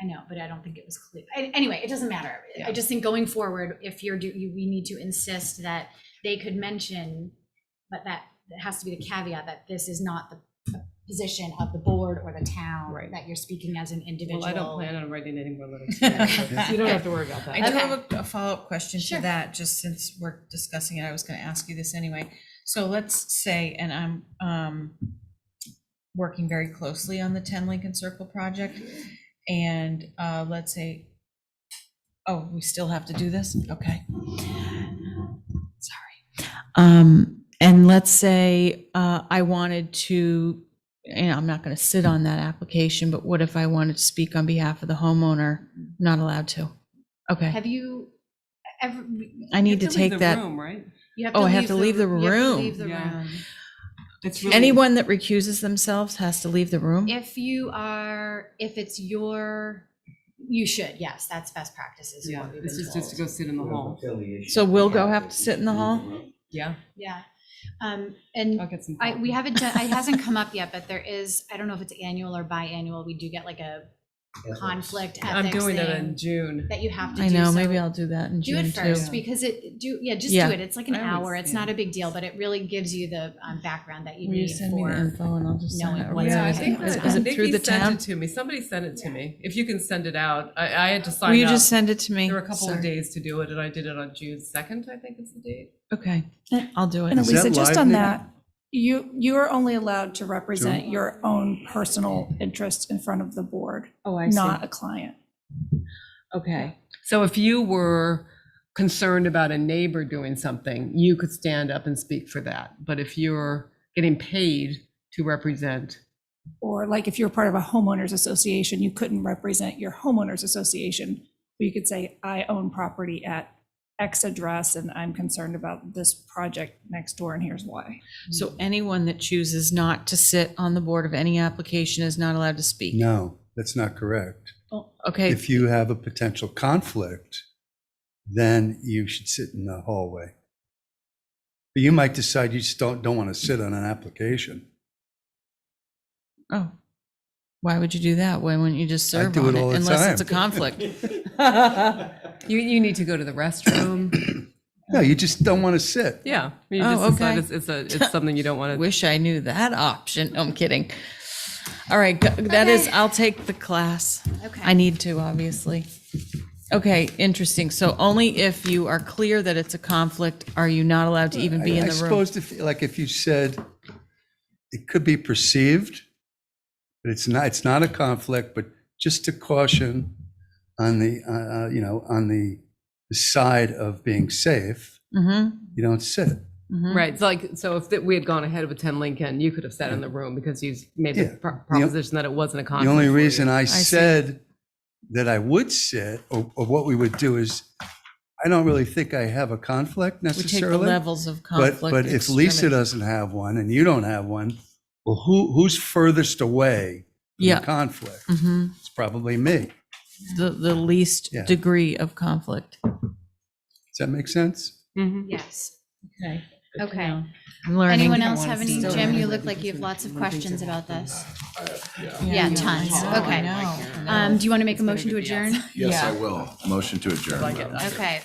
I know, but I don't think it was clear. Anyway, it doesn't matter. Yeah. I just think going forward, if we need to insist that they could mention, but that has to be the caveat that this is not the position of the board or the town, Right. that you're speaking as an individual. Well, I don't plan on writing any more letters. You don't have to worry about that. I do Okay. have a follow-up question Sure. to that, just since we're discussing it, I was gonna ask you this anyway. So let's say, and I'm working very closely on the 10 Lincoln Circle project, and let's say, oh, we still have to do this? Okay. Sorry. And let's say I wanted to, I'm not going to sit on that application, but what if I wanted to speak on behalf of the homeowner? Not allowed to. Okay. Have you ever? I need You to have leave take the that. room, right? You have Oh, I have to leave the you have to room. leave the Yeah. room. It's really, Anyone that recuses themselves has to leave the room? If it's you should, yes, that's best practices. yeah, what we've this been is just to told. go sit in the hall. So we'll go have to sit in the hall? Yeah, Yeah. And I'll get some. we haven't done, it hasn't come up yet, but there is, I don't know if it's annual or biannual, we do get like a conflict I'm ethics doing it in thing June. that you have to do. I know, so maybe I'll do that in do June it too. first because just Yeah. do it. It's like an I always hour. It's not a big deal, but it really gives you the background that you Will you need send me the for info and I'll just knowing send it what's around? Yeah, I okay think and what's that Is it Nikki through the sent town? it to me. Somebody sent it to me. If you can send it out, I had to sign up. Will you just send it to me? There were a couple of Sorry. days to do it, and I did it on June 2nd, I think is the date. Okay, I'll do it. And Is that Elisa, just live, on Nikki? that, you are only allowed to represent your own personal interests in front of the board, Oh, I see. not a client. Okay. So if you were concerned about a neighbor doing something, you could stand up and speak for that. But if you're getting paid to represent, Or like if you're part of a homeowners association, you couldn't represent your homeowners association. But you could say, I own property at X address and I'm concerned about this project next door and here's why. So anyone that chooses not to sit on the board of any application is not allowed to speak? No, that's not correct. Okay, If you have a potential conflict, then you should sit in the hallway. But you might decide you just don't want to sit on an application. oh. Why would you do that? Why wouldn't you just serve do on it it all the unless it's a time. conflict? you need to go to the restroom. No, you just don't want to sit. Yeah, you Oh, just decide okay. it's something you don't want to. Wish I knew that option. No, I'm kidding. All right, that is, I'll take the class. Okay. I need to, obviously. Okay, interesting. So only if you are clear that it's a conflict are you not allowed to even be in I the room? suppose if you said it could be perceived, but it's not a conflict, but just to caution on the, on the side of being safe, Mm-hmm, you don't sit. mm-hmm. Right. So if we had gone ahead with 10 Lincoln, you could have sat in the room because you made Yeah. the proposition that it wasn't a conflict. The only for you. reason I see. said that I would sit, or what we would do is, I don't really think I have a conflict We take the necessarily. levels of conflict. But if Lisa extremity. doesn't have one and you don't have one, well, who's furthest away from Yeah. the conflict? Mhm. It's probably me. The least Yeah. degree of conflict. Does that make sense? Mhm. yes. Okay. Okay. I'm learning. Anyone else have any? Jim, you look like you have lots of questions about this. Yeah, tons. Okay. Do you want to make a motion to adjourn? Yes, I will. Motion to adjourn. Okay.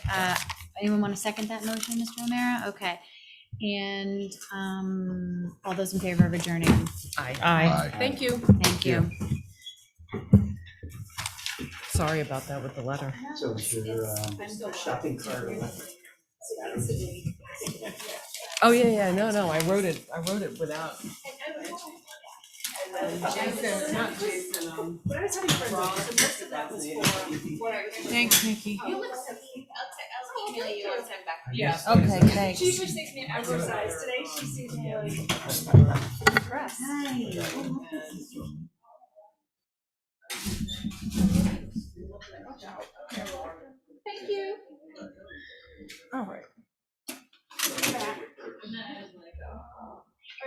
Anyone want to second that motion, Mr. O'Meara? Okay. And all those in favor of adjourning? Aye. Aye. Thank you. Thank you. Sorry about that with the letter. So your shopping cart. Oh, yeah. No. I wrote it without. Thanks, Nikki. You look so cute. I'll email you and send back. Yeah. Okay, thanks. She usually takes me an exercise. Today she sees me like impressed. Thank you. All right.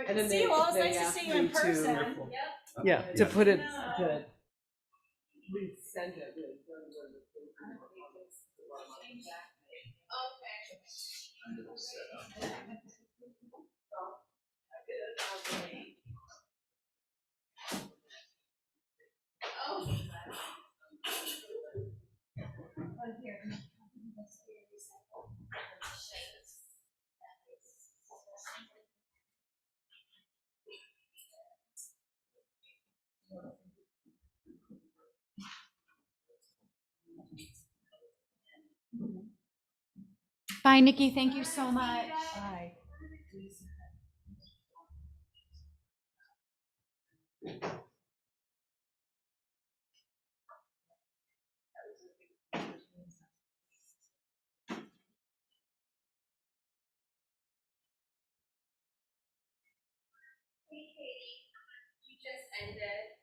And then see you all. It's nice to see you in person. Yeah, to put it, to resend it. Bye, Nikki. Thank you so much. Bye. Hey, Katie, you just ended